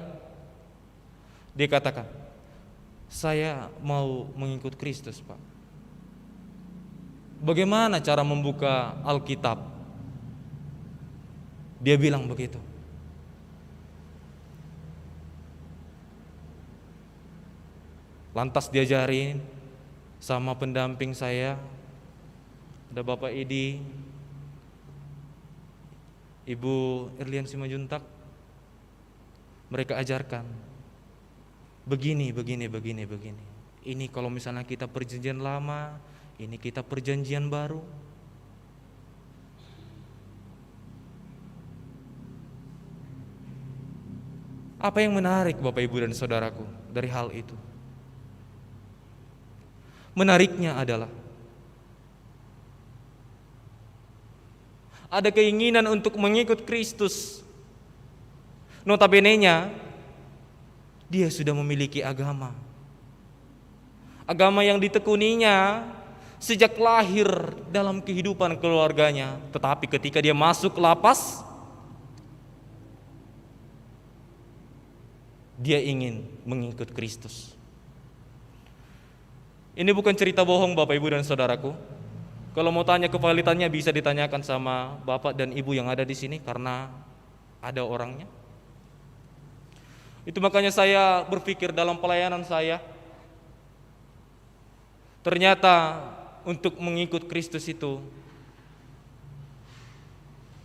Dia katakan, saya mau mengikut Kristus, Pak. Bagaimana cara membuka Alkitab? Dia bilang begitu. Lantas diajarin sama pendamping saya, ada Bapak Idi, Ibu Erlian Simajuntak. Mereka ajarkan begini. Ini kalau misalnya kita perjanjian lama, Ini kitab perjanjian baru. Apa yang menarik Bapak Ibu dan Saudaraku dari hal itu? Menariknya adalah ada keinginan untuk mengikut Kristus. Notabene-nya dia sudah memiliki agama. Agama yang ditekuninya sejak lahir dalam kehidupan keluarganya. Tetapi ketika dia masuk lapas, dia ingin mengikut Kristus. Ini bukan cerita bohong Bapak Ibu dan Saudaraku. Kalau mau tanya kevaliditannya bisa ditanyakan sama Bapak dan Ibu yang ada di sini karena ada orangnya. Itu makanya saya berpikir dalam pelayanan saya, ternyata untuk mengikut Kristus itu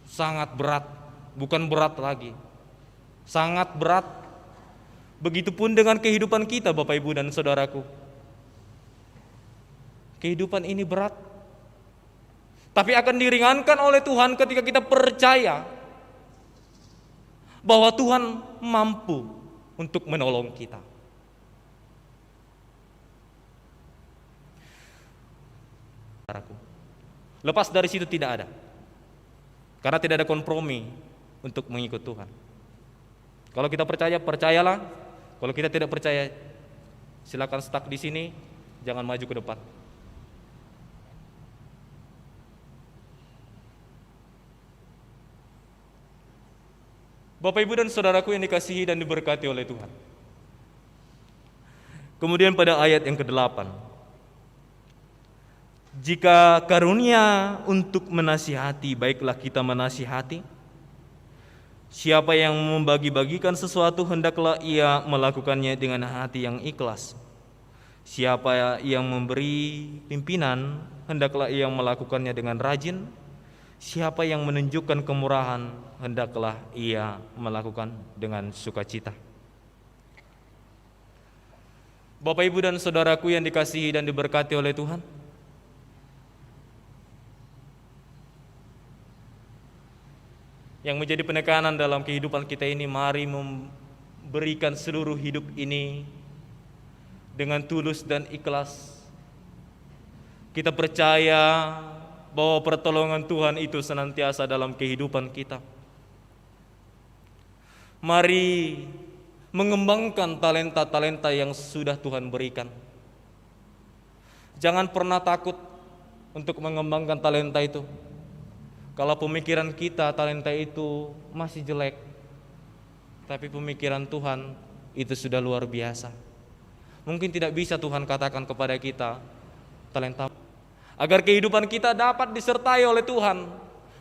sangat berat, bukan berat lagi, sangat berat. Begitupun dengan kehidupan kita Bapak Ibu dan Saudaraku. Kehidupan ini berat, tapi akan diringankan oleh Tuhan ketika kita percaya bahwa Tuhan mampu untuk menolong kita. Lepas dari situ tidak ada, karena tidak ada kompromi untuk mengikut Tuhan. Kalau kita percaya, percayalah. Kalau kita tidak percaya, silakan stuck di sini, jangan maju ke depan. Bapak Ibu dan Saudaraku yang dikasihi dan diberkati oleh Tuhan. Kemudian pada ayat yang ke-8, jika karunia untuk menasihati, baiklah kita menasihati. Siapa yang membagi-bagikan sesuatu, hendaklah ia melakukannya dengan hati yang ikhlas. Siapa yang memberi pimpinan, hendaklah ia melakukannya dengan rajin. Siapa yang menunjukkan kemurahan, hendaklah ia melakukan dengan sukacita. Bapak, Ibu, dan Saudaraku yang dikasihi dan diberkati oleh Tuhan, yang menjadi penekanan dalam kehidupan kita ini, mari memberikan seluruh hidup ini dengan tulus dan ikhlas. Kita percaya bahwa pertolongan Tuhan itu senantiasa dalam kehidupan kita. Mari mengembangkan talenta-talenta yang sudah Tuhan berikan. Jangan pernah takut untuk mengembangkan talenta itu. Kalau pemikiran kita talenta itu masih jelek, tapi pemikiran Tuhan itu sudah luar biasa. Mungkin tidak bisa Tuhan katakan kepada kita talenta, agar kehidupan kita dapat disertai oleh Tuhan,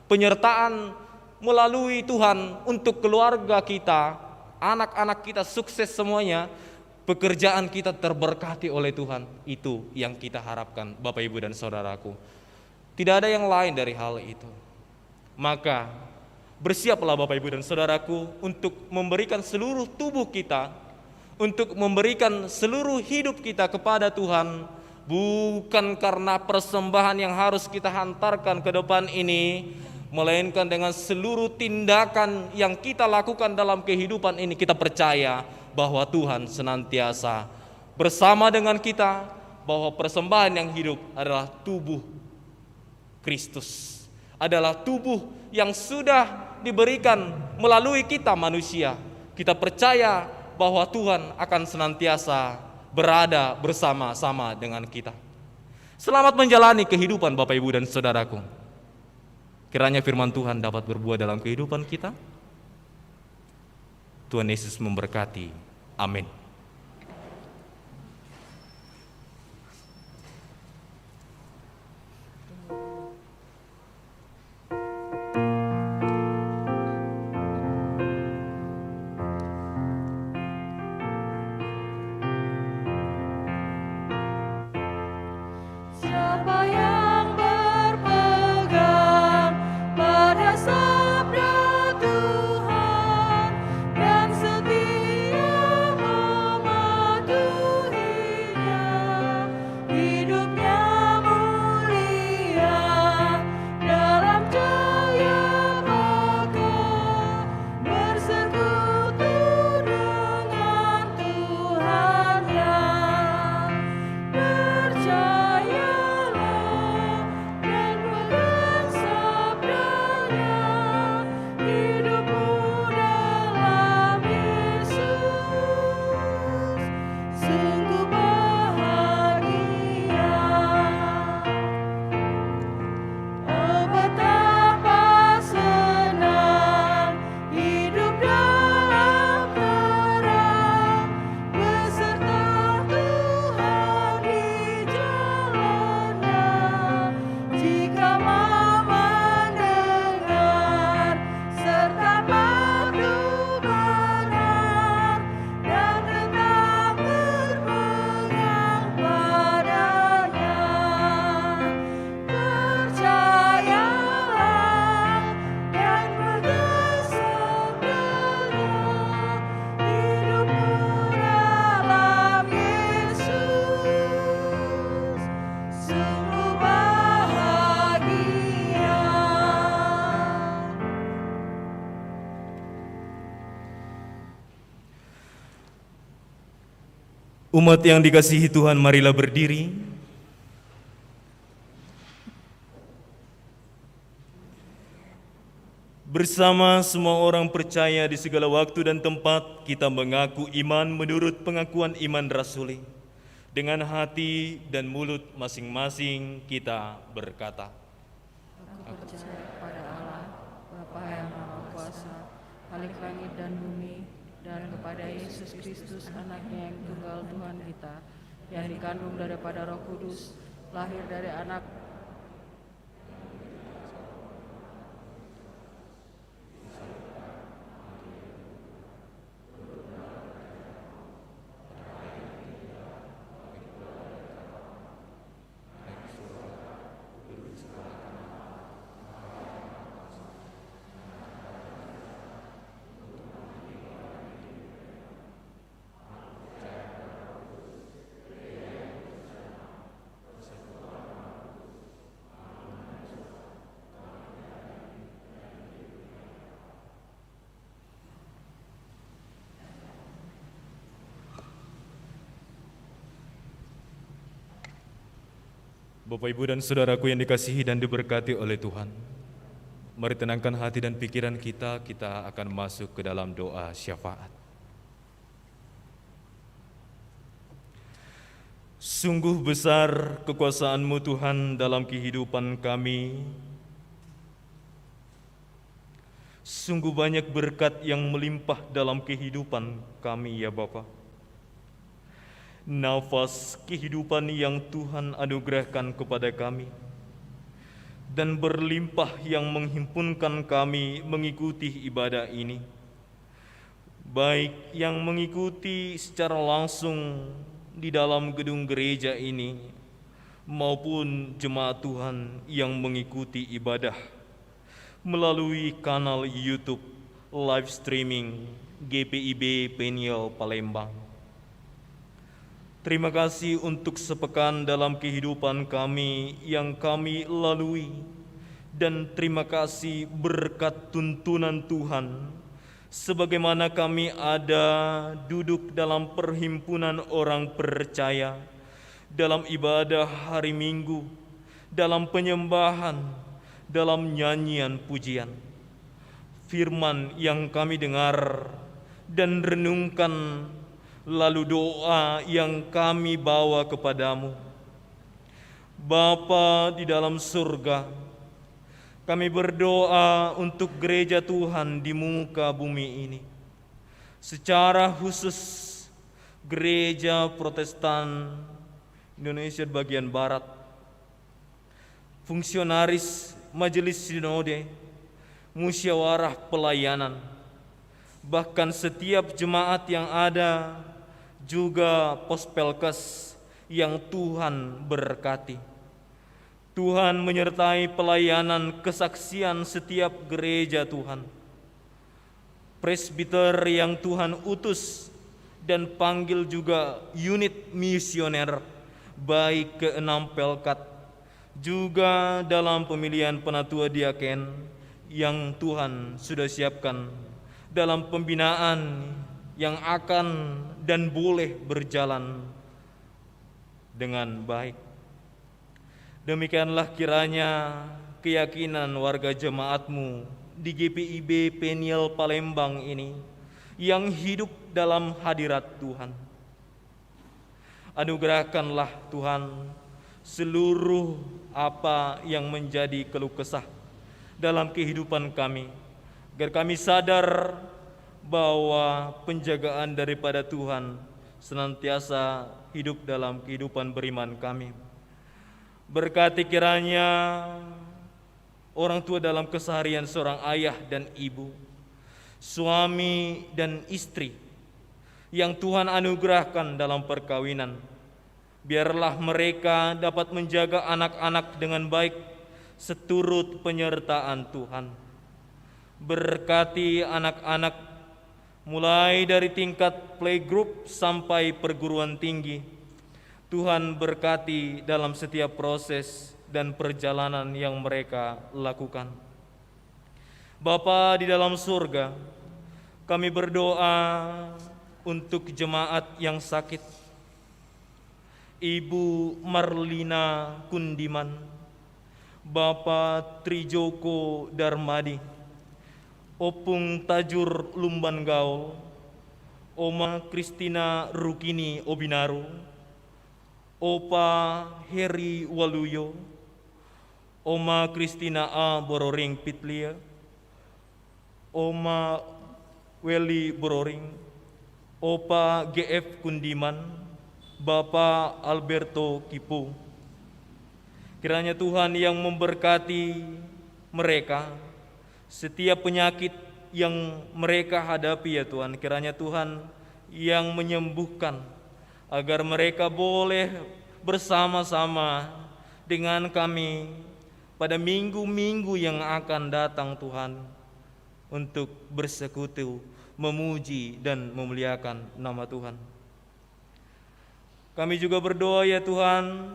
penyertaan melalui Tuhan untuk keluarga kita, anak-anak kita sukses semuanya, pekerjaan kita terberkati oleh Tuhan. Itu yang kita harapkan Bapak, Ibu, dan Saudaraku. Tidak ada yang lain dari hal itu. Maka bersiaplah Bapak, Ibu, dan Saudaraku untuk memberikan seluruh tubuh kita, untuk memberikan seluruh hidup kita kepada Tuhan, bukan karena persembahan yang harus kita hantarkan ke depan ini, melainkan dengan seluruh tindakan yang kita lakukan dalam kehidupan ini. Kita percaya bahwa Tuhan senantiasa bersama dengan kita, bahwa persembahan yang hidup adalah tubuh Kristus, adalah tubuh yang sudah diberikan melalui kita manusia. Kita percaya bahwa Tuhan akan senantiasa berada bersama-sama dengan kita. Selamat menjalani kehidupan Bapak, Ibu, dan Saudaraku. Kiranya firman Tuhan dapat berbuah dalam kehidupan kita. Tuhan Yesus memberkati. Amin. Siapa yang berpegang pada sabda Tuhan dan setia Umat yang dikasihi Tuhan, marilah berdiri. Bersama semua orang percaya di segala waktu dan tempat, kita mengaku iman menurut pengakuan iman rasuli. Dengan hati dan mulut masing-masing kita berkata, Aku percaya kepada Allah, Bapa yang Maha Kuasa, Khalik langit dan bumi, dan kepada Yesus Kristus, anaknya yang tunggal Tuhan kita, yang dikandung daripada Roh Kudus, lahir dari anak Bapak, Ibu, dan Saudaraku yang dikasihi dan diberkati oleh Tuhan, mari tenangkan hati dan pikiran kita akan masuk ke dalam doa syafaat. Sungguh besar kekuasaan-Mu Tuhan dalam kehidupan kami. Sungguh banyak berkat yang melimpah dalam kehidupan kami ya Bapa. Nafas kehidupan yang Tuhan anugerahkan kepada kami dan berlimpah yang menghimpunkan kami mengikuti ibadah ini, baik yang mengikuti secara langsung di dalam gedung gereja ini maupun jemaat Tuhan yang mengikuti ibadah melalui kanal YouTube live streaming GPIB Peniel Palembang. Terima kasih untuk sepekan dalam kehidupan kami yang kami lalui, dan terima kasih berkat tuntunan Tuhan sebagaimana kami ada duduk dalam perhimpunan orang percaya, dalam ibadah hari Minggu, dalam penyembahan, dalam nyanyian pujian. Firman yang kami dengar dan renungkan, lalu doa yang kami bawa kepadamu. Bapa di dalam surga, kami berdoa untuk gereja Tuhan di muka bumi ini. Secara khusus gereja Protestan Indonesia bagian Barat, fungsionaris Majelis Sinode, musyawarah pelayanan, bahkan setiap jemaat yang ada, juga Pospelkes yang Tuhan berkati. Tuhan menyertai pelayanan kesaksian setiap gereja Tuhan. Presbiter yang Tuhan utus dan panggil juga unit misioner, baik ke-6 Pelkat, juga dalam pemilihan penatua diaken yang Tuhan sudah siapkan dalam pembinaan yang akan dan boleh berjalan dengan baik. Demikianlah kiranya keyakinan warga jemaat-Mu di GPIB Peniel Palembang ini yang hidup dalam hadirat Tuhan. Anugerahkanlah Tuhan seluruh apa yang menjadi keluh kesah dalam kehidupan kami, agar kami sadar bahwa penjagaan daripada Tuhan senantiasa hidup dalam kehidupan beriman kami. Berkati kiranya orang tua dalam keseharian seorang ayah dan ibu, suami dan istri yang Tuhan anugerahkan dalam perkawinan. Biarlah mereka dapat menjaga anak-anak dengan baik seturut penyertaan Tuhan. Berkati anak-anak mulai dari tingkat playgroup sampai perguruan tinggi. Tuhan berkati dalam setiap proses dan perjalanan yang mereka lakukan. Bapa di dalam surga, kami berdoa untuk jemaat yang sakit, Ibu Marlina Kundiman, Bapak Trijoko Darmadi, Opung Tajur Lumban Gaul, Oma Kristina Rukini Obinaru, Opa Heri Waluyo, Oma Kristina A. Bororing Pitlia, Oma Weli Bororing, Opa GF Kundiman, Bapak Alberto Kipu. Kiranya Tuhan yang memberkati mereka, setiap penyakit yang mereka hadapi ya Tuhan, kiranya Tuhan yang menyembuhkan, agar mereka boleh bersama-sama dengan kami pada minggu-minggu yang akan datang Tuhan, untuk bersekutu, memuji dan memuliakan nama Tuhan. Kami juga berdoa ya Tuhan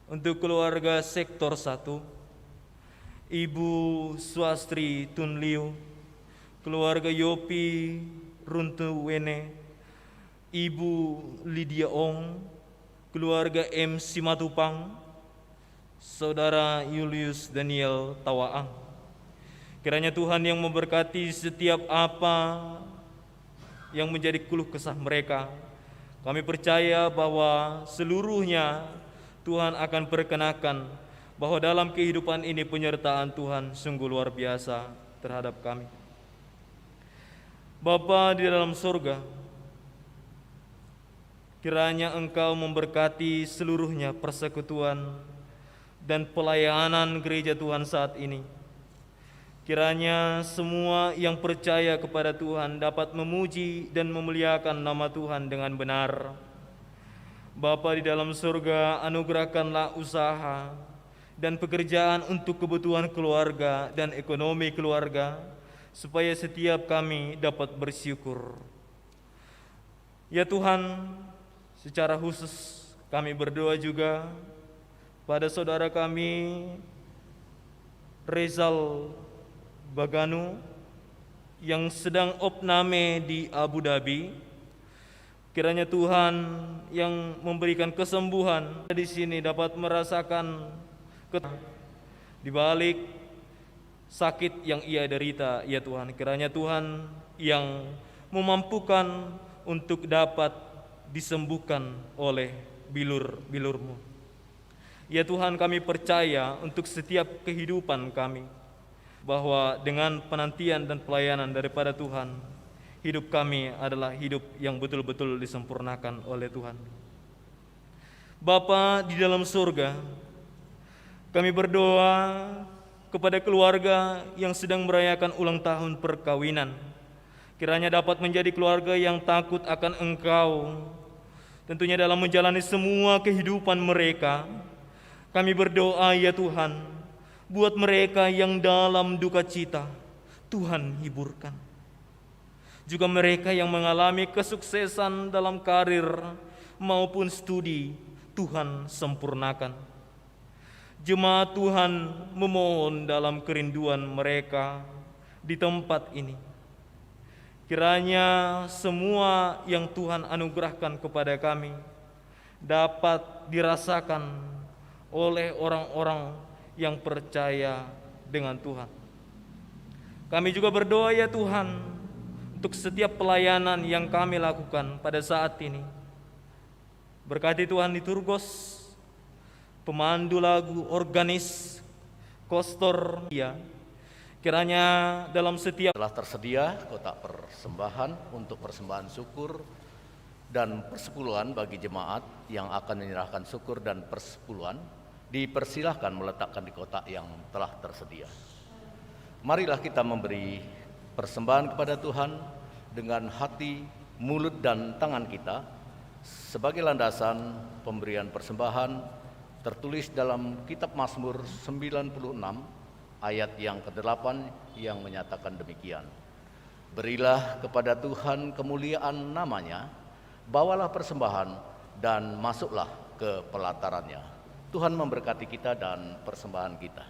untuk keluarga sektor 1, Ibu Swastri Tunliu, keluarga Yopi Runtuwene, Ibu Lydia Ong, keluarga M. Simatupang, Saudara Julius Daniel Tawaang. Kiranya Tuhan yang memberkati setiap apa yang menjadi keluh kesah mereka. Kami percaya bahwa seluruhnya Tuhan akan perkenakan, bahwa dalam kehidupan ini penyertaan Tuhan sungguh luar biasa terhadap kami. Bapa di dalam surga, kiranya Engkau memberkati seluruhnya persekutuan dan pelayanan gereja Tuhan saat ini. Kiranya semua yang percaya kepada Tuhan dapat memuji dan memuliakan nama Tuhan dengan benar. Bapa di dalam surga, anugerahkanlah usaha dan pekerjaan untuk kebutuhan keluarga dan ekonomi keluarga, supaya setiap kami dapat bersyukur. Ya Tuhan, secara khusus kami berdoa juga pada saudara kami Rezal Baganu yang sedang opname di Abu Dhabi. Kiranya Tuhan yang memberikan kesembuhan di sini dapat merasakan di balik sakit yang ia derita, ya Tuhan. Kiranya Tuhan yang memampukan untuk dapat disembuhkan oleh bilur-bilur-Mu. Ya Tuhan, kami percaya untuk setiap kehidupan kami, bahwa dengan penantian dan pelayanan daripada Tuhan, hidup kami adalah hidup yang betul-betul disempurnakan oleh Tuhan. Bapa di dalam surga, kami berdoa kepada keluarga yang sedang merayakan ulang tahun perkawinan. Kiranya dapat menjadi keluarga yang takut akan Engkau, tentunya dalam menjalani semua kehidupan mereka. Kami berdoa ya Tuhan, buat mereka yang dalam duka cita, Tuhan hiburkan. Juga mereka yang mengalami kesuksesan dalam karir maupun studi, Tuhan sempurnakan. Jemaat Tuhan memohon dalam kerinduan mereka di tempat ini. Kiranya semua yang Tuhan anugerahkan kepada kami dapat dirasakan oleh orang-orang yang percaya dengan Tuhan. Kami juga berdoa ya Tuhan, untuk setiap pelayanan yang kami lakukan pada saat ini. Berkati Tuhan liturgos, pemandu lagu, organis, kostor, ya. Kiranya dalam setiap telah tersedia kotak persembahan untuk persembahan syukur dan persepuluhan bagi jemaat yang akan menyerahkan syukur dan persepuluhan. Dipersilahkan meletakkan di kotak yang telah tersedia. Marilah kita memberi persembahan kepada Tuhan dengan hati, mulut, dan tangan kita sebagai landasan pemberian persembahan tertulis dalam kitab Mazmur 96 ayat yang ke-8 yang menyatakan demikian. Berilah kepada Tuhan kemuliaan namanya, bawalah persembahan dan masuklah ke pelatarannya. Tuhan memberkati kita dan persembahan kita.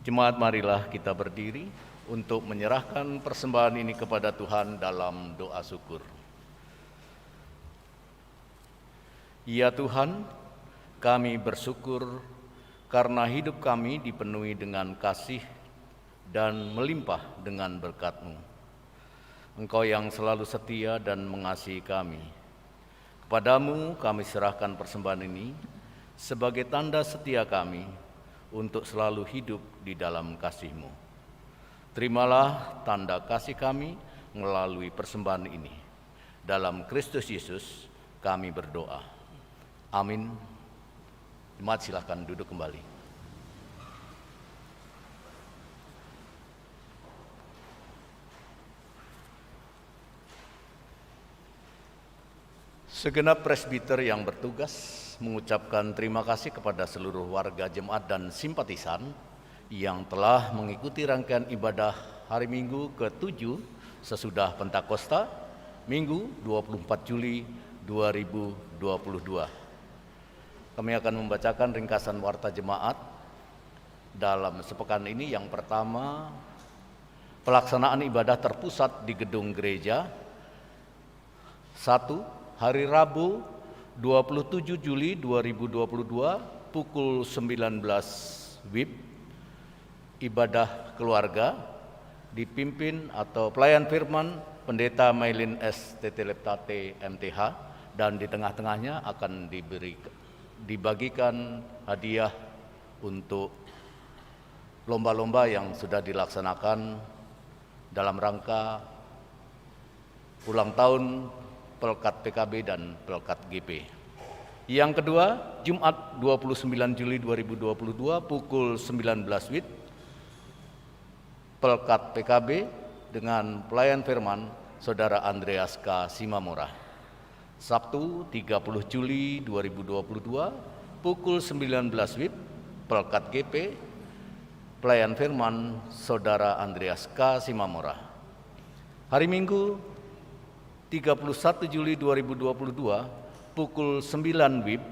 Jemaat, marilah kita berdiri untuk menyerahkan persembahan ini kepada Tuhan dalam doa syukur. Ya Tuhan, kami bersyukur karena hidup kami dipenuhi dengan kasih dan melimpah dengan berkat-Mu. Engkau yang selalu setia dan mengasihi kami. Kepadamu kami serahkan persembahan ini sebagai tanda setia kami untuk selalu hidup di dalam kasih-Mu. Terimalah tanda kasih kami melalui persembahan ini. Dalam Kristus Yesus kami berdoa. Amin. Jemaat, silakan duduk kembali. Segenap presbiter yang bertugas mengucapkan terima kasih kepada seluruh warga jemaat dan simpatisan yang telah mengikuti rangkaian ibadah hari Minggu ke-7 sesudah Pentakosta, Minggu 24 Juli 2022. Kami akan membacakan ringkasan warta jemaat dalam sepekan ini. Yang pertama, pelaksanaan ibadah terpusat di gedung gereja. 1. Hari Rabu 27 Juli 2022 pukul 19 WIB, ibadah keluarga dipimpin atau pelayan firman Pendeta Mailin S. Teteleptate MTH, dan di tengah-tengahnya akan dibagikan hadiah untuk lomba-lomba yang sudah dilaksanakan dalam rangka ulang tahun Pelkat PKB dan Pelkat GP. Yang kedua, Jumat 29 Juli 2022 pukul 19 WIB, Pelkat PKB dengan pelayan firman Saudara Andreas K. Simamora. Sabtu 30 Juli 2022 pukul 19 WIB, Pelkat GP, pelayan firman Saudara Andreas K. Simamora. Hari Minggu 31 Juli 2022 pukul 9 WIB,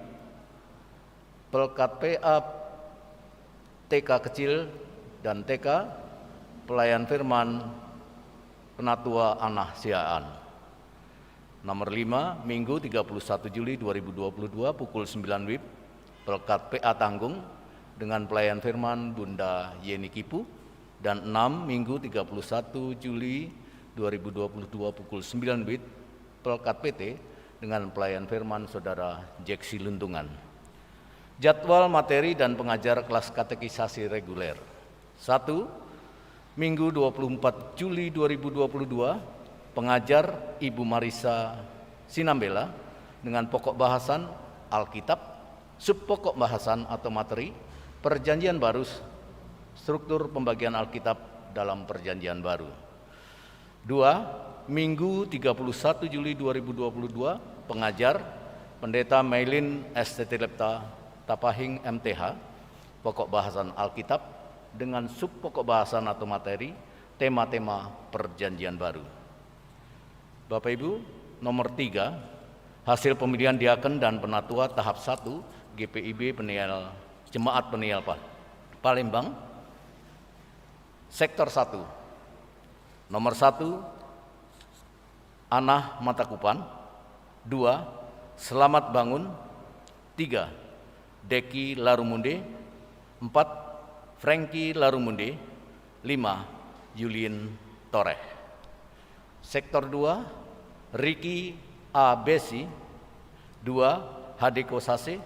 Pelkat PA TK kecil dan TK, pelayan firman Penatua Anah Siaan. Nomor 5, Minggu 31 Juli 2022 pukul 9 WIB, Pelkat PA Tanggung dengan pelayan firman Bunda Yeni Kipu. Dan 6, Minggu 31 Juli 2022 pukul 9 WIB, Pelkat PT dengan pelayan firman Saudara Jeksi Luntungan. Jadwal materi dan pengajar kelas katekisasi reguler. 1. Minggu 24 Juli 2022, pengajar Ibu Marisa Sinambela dengan pokok bahasan Alkitab, subpokok bahasan atau materi Perjanjian Baru, struktur pembagian Alkitab dalam Perjanjian Baru. 2. Minggu 31 Juli 2022, pengajar Pendeta Mailin S. Tetelepta Tapahing MTH, pokok bahasan Alkitab dengan subpokok bahasan atau materi tema-tema Perjanjian Baru. Bapak Ibu, nomor 3, hasil pemilihan diaken dan penatua tahap 1 GPIB Peniel Jemaat Peniel Palembang, sektor 1. Nomor 1, Anah Matakupan. 2, Selamat Bangun. 3, Deki Larumunde. 4, Franky Larumunde. 5, Yulin Toreh. Sektor 2, Riki A. Besi. 2, Hadeko Sase.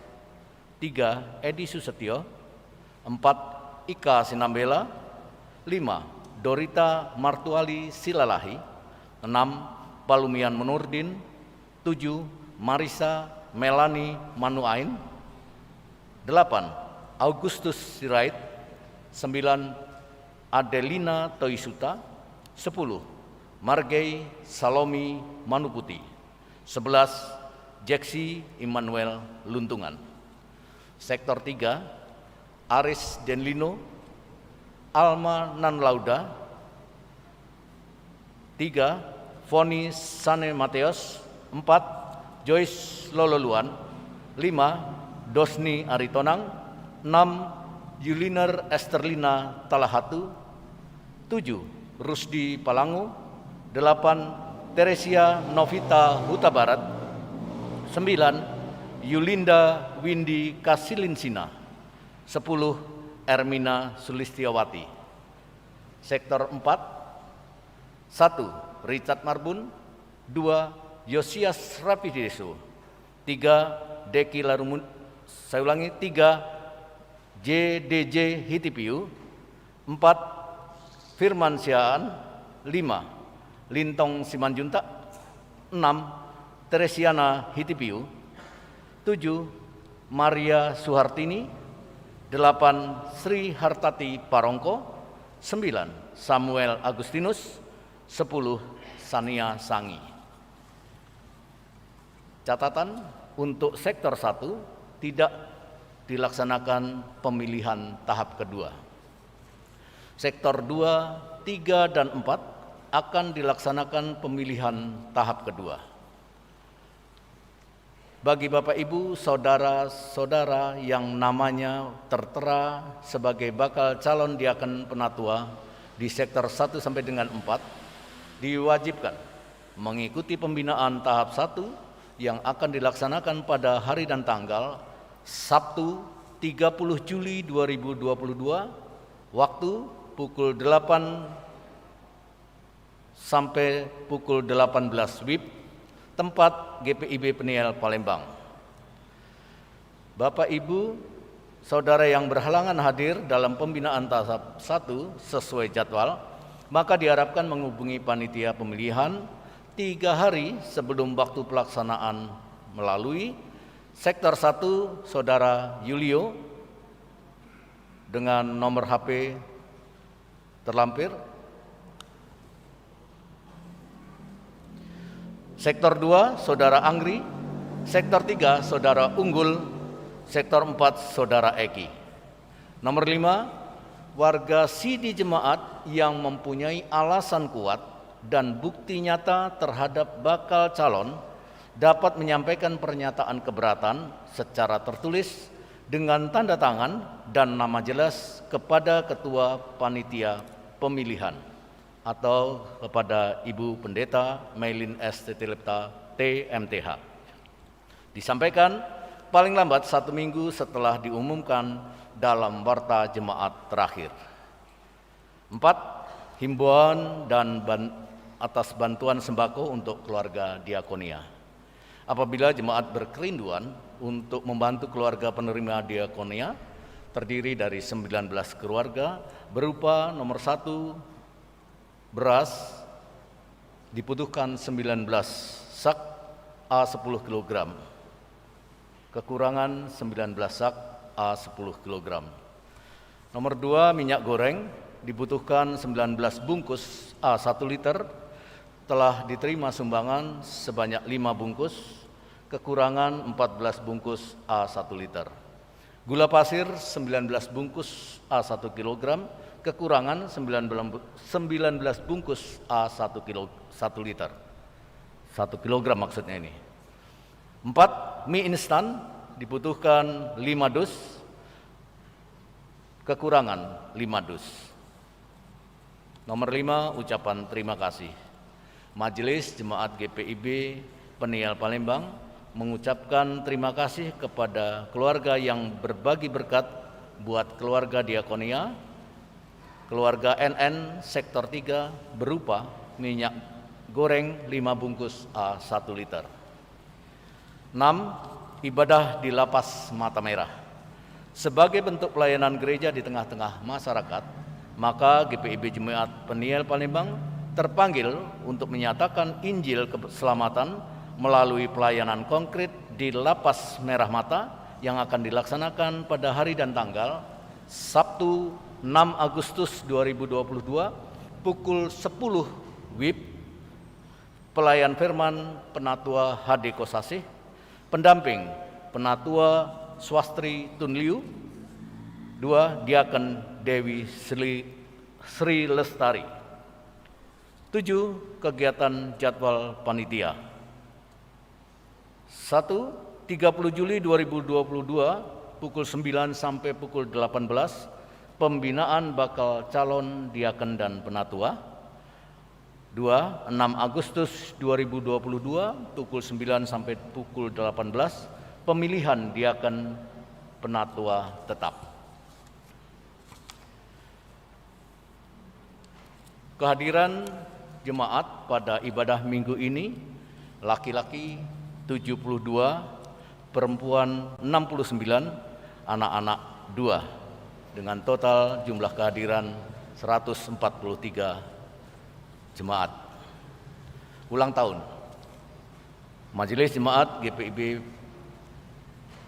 3, Edi Susetio. 4, Ika Sinambela. 5, Dorita Martuali Silalahi. 6, Palumian Menurdin. 7, Marisa Melani Manuain. 8, Augustus Sirait. 9, Adelina Toisuta. 10, Margei Salomi Manuputi. 11, Jeksi Immanuel Luntungan. Sektor 3, Aris Denlino, Alma Nanlauda. 3, Foni Sane Mateos. 4, Joyce Lololuan. 5, Dosni Aritonang. 6, Yuliner Esterlina Talahatu. 7. Rusdi Palangu. 8. Teresia Novita Huta Barat. 9. Yulinda Windy Kasilinsina. 10. Ermina Sulistiawati. Sektor 4. 1. Richard Marbun. 2. Yosias Rapideso. 3. Deki Larumun. Saya ulangi, 3. JDJ Hitipiu. 4. Firman Siaan. 5. Lintong Simanjuntak. 6. Teresiana Hitipiu. 7. Maria Suhartini. 8. Sri Hartati Parongko. 9. Samuel Agustinus. 10. Sania Sangi. Catatan, untuk sektor 1 tidak dilaksanakan pemilihan tahap kedua. Sektor 2, 3, dan 4 akan dilaksanakan pemilihan tahap kedua. Bagi Bapak Ibu, saudara-saudara yang namanya tertera sebagai bakal calon diaken penatua di sektor 1 sampai dengan 4 diwajibkan mengikuti pembinaan tahap 1 yang akan dilaksanakan pada hari dan tanggal Sabtu 30 Juli 2022, waktu pukul 8 sampai pukul 18 WIB, tempat GPIB Peniel Palembang. Bapak Ibu, saudara yang berhalangan hadir dalam pembinaan tahap 1 sesuai jadwal, maka diharapkan menghubungi panitia pemilihan 3 hari sebelum waktu pelaksanaan melalui sektor 1 Saudara Yulio dengan nomor HP terlampir. Sektor 2 Saudara Anggri, sektor 3 Saudara Unggul, sektor 4 Saudara Eki. Nomor 5, warga sidi jemaat yang mempunyai alasan kuat dan bukti nyata terhadap bakal calon dapat menyampaikan pernyataan keberatan secara tertulis dengan tanda tangan dan nama jelas kepada Ketua Panitia Pemilihan atau kepada Ibu Pendeta Maylin S. Titilepta TMTH. Disampaikan paling lambat 1 minggu setelah diumumkan dalam warta jemaat terakhir. 4. Himbauan dan atas bantuan sembako untuk keluarga diakonia. Apabila jemaat berkerinduan untuk membantu keluarga penerima diakonia, terdiri dari 19 keluarga, berupa nomor 1, beras, dibutuhkan 19 sak A10 kg, kekurangan 19 sak A10 kg. Nomor 2, minyak goreng, dibutuhkan 19 bungkus A1 liter, telah diterima sumbangan sebanyak 5 bungkus, kekurangan 14 bungkus A1 liter. Gula pasir 19 bungkus A1 kg, kekurangan 19 bungkus A1 liter. 1 kilogram maksudnya ini. 4. Mie instan dibutuhkan 5 dus, kekurangan 5 dus. Nomor 5, ucapan terima kasih. Majelis Jemaat GPIB Peniel Palembang mengucapkan terima kasih kepada keluarga yang berbagi berkat buat keluarga diakonia, keluarga NN sektor 3 berupa minyak goreng 5 bungkus A1 liter. 6. Ibadah di Lapas Mata Merah. Sebagai bentuk pelayanan gereja di tengah-tengah masyarakat, maka GPIB Jemaat Peniel Palembang terpanggil untuk menyatakan Injil keselamatan melalui pelayanan konkret di Lapas Merah Mata yang akan dilaksanakan pada hari dan tanggal Sabtu 6 Agustus 2022 pukul 10 WIB. Pelayan firman Penatua HD Kosasih, pendamping Penatua Swastri Tunliu. 2. Diaken Dewi Sri Lestari. 7. Kegiatan jadwal panitia. 1. 30 Juli 2022 pukul 9 sampai pukul 18, pembinaan bakal calon diaken dan penatua. 2. 6 Agustus 2022 pukul 9 sampai pukul 18, pemilihan diaken penatua tetap. Kehadiran jemaat pada ibadah minggu ini, laki-laki 72, perempuan 69, anak-anak 2, dengan total jumlah kehadiran 143 jemaat. Ulang tahun. Majelis Jemaat GPIB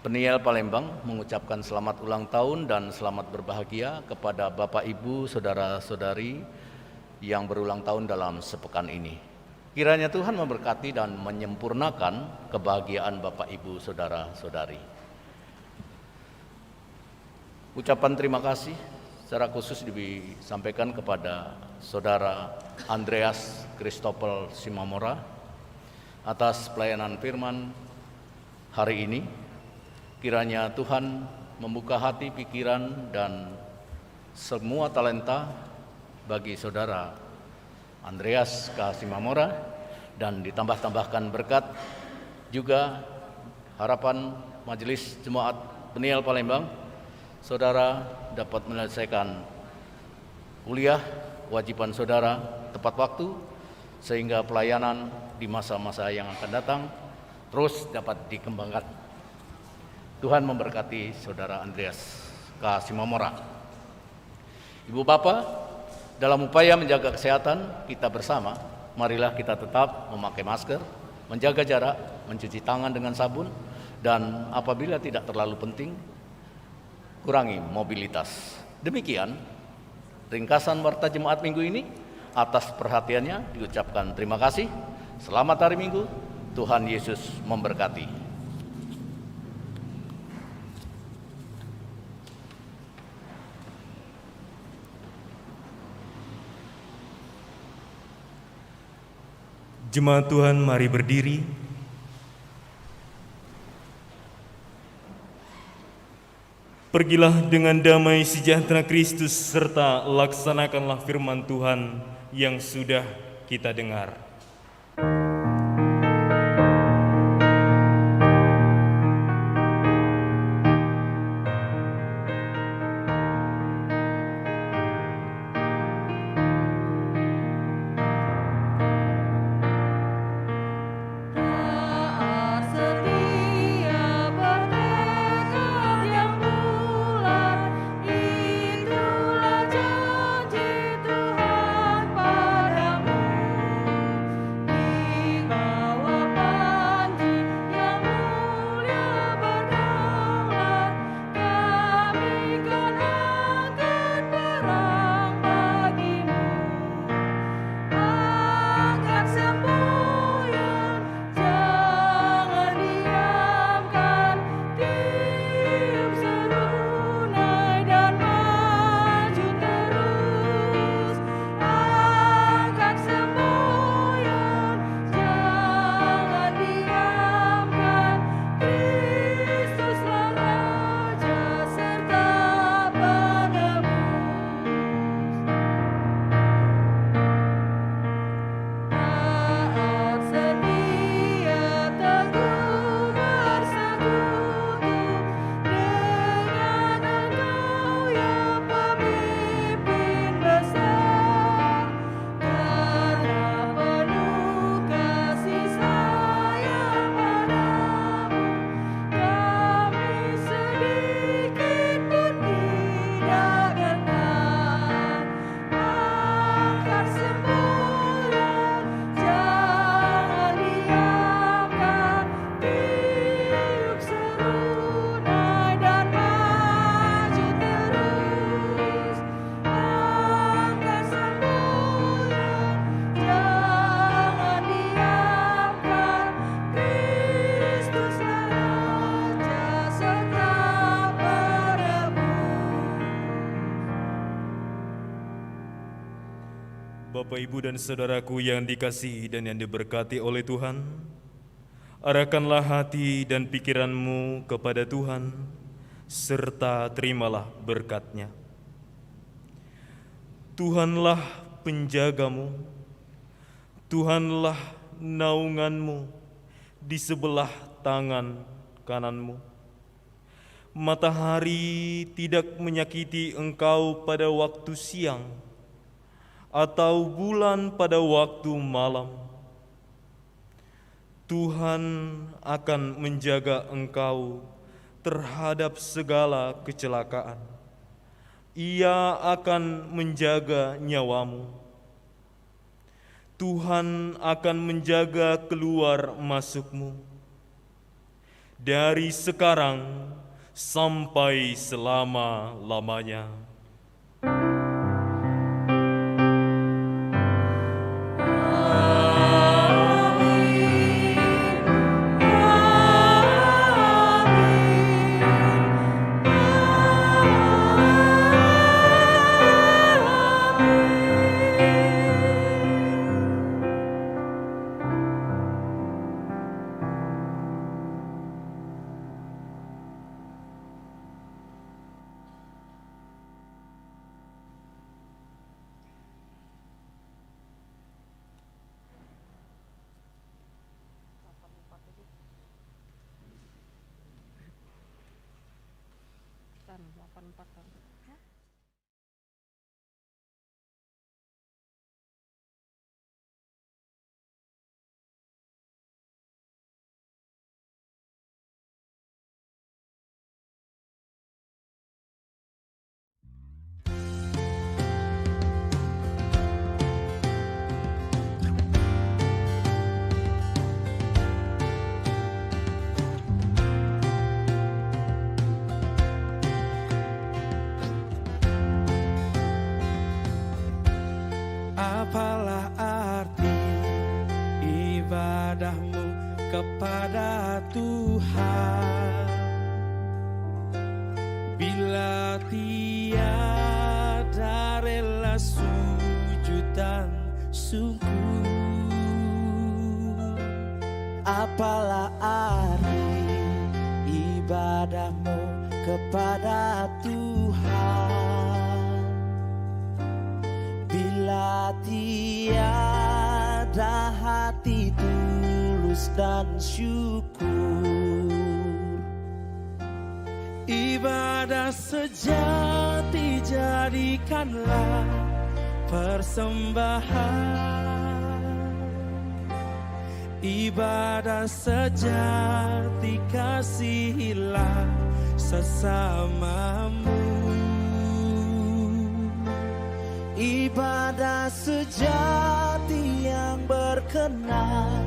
Peniel Palembang mengucapkan selamat ulang tahun dan selamat berbahagia kepada Bapak Ibu, saudara-saudari yang berulang tahun dalam sepekan ini. Kiranya Tuhan memberkati dan menyempurnakan kebahagiaan Bapak Ibu saudara-saudari. Ucapan terima kasih secara khusus disampaikan kepada Saudara Andreas Christopel Simamora atas pelayanan firman hari ini. Kiranya Tuhan membuka hati, pikiran, dan semua talenta bagi Saudara Andreas K. Simamora, dan ditambah-tambahkan berkat juga harapan Majelis Jemaat Peniel Palembang, Saudara dapat menyelesaikan kuliah kewajiban Saudara tepat waktu, sehingga pelayanan di masa-masa yang akan datang terus dapat dikembangkan. Tuhan memberkati Saudara Andreas K. Simamora. Ibu Bapak, dalam upaya menjaga kesehatan kita bersama, marilah kita tetap memakai masker, menjaga jarak, mencuci tangan dengan sabun, dan apabila tidak terlalu penting, kurangi mobilitas. Demikian ringkasan warta jemaat minggu ini. Atas perhatiannya diucapkan terima kasih. Selamat hari Minggu, Tuhan Yesus memberkati. Jemaat Tuhan, mari berdiri. Pergilah dengan damai sejahtera Kristus serta laksanakanlah firman Tuhan yang sudah kita dengar. Bapak, Ibu, dan saudaraku yang dikasihi dan yang diberkati oleh Tuhan, arahkanlah hati dan pikiranmu kepada Tuhan, serta terimalah berkat-Nya. Tuhanlah penjagamu, Tuhanlah naunganmu di sebelah tangan kananmu. Matahari tidak menyakiti engkau pada waktu siang, atau bulan pada waktu malam. Tuhan akan menjaga engkau terhadap segala kecelakaan. Ia akan menjaga nyawamu. Tuhan akan menjaga keluar masukmu dari sekarang sampai selama-lamanya. Apalah arti ibadahmu kepada Tuhan bila tiada rela sujud dan syukur? Apalah arti ibadahmu kepada Tuhan bila tiada hati tulus dan syukur? Ibadah sejati jadikanlah persembahan. Ibadah sejati kasihilah sesamamu. Ibadah sejati yang berkenan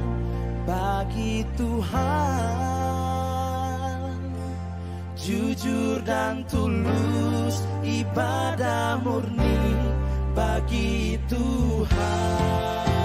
bagi Tuhan, jujur dan tulus, ibadah murni bagi Tuhan.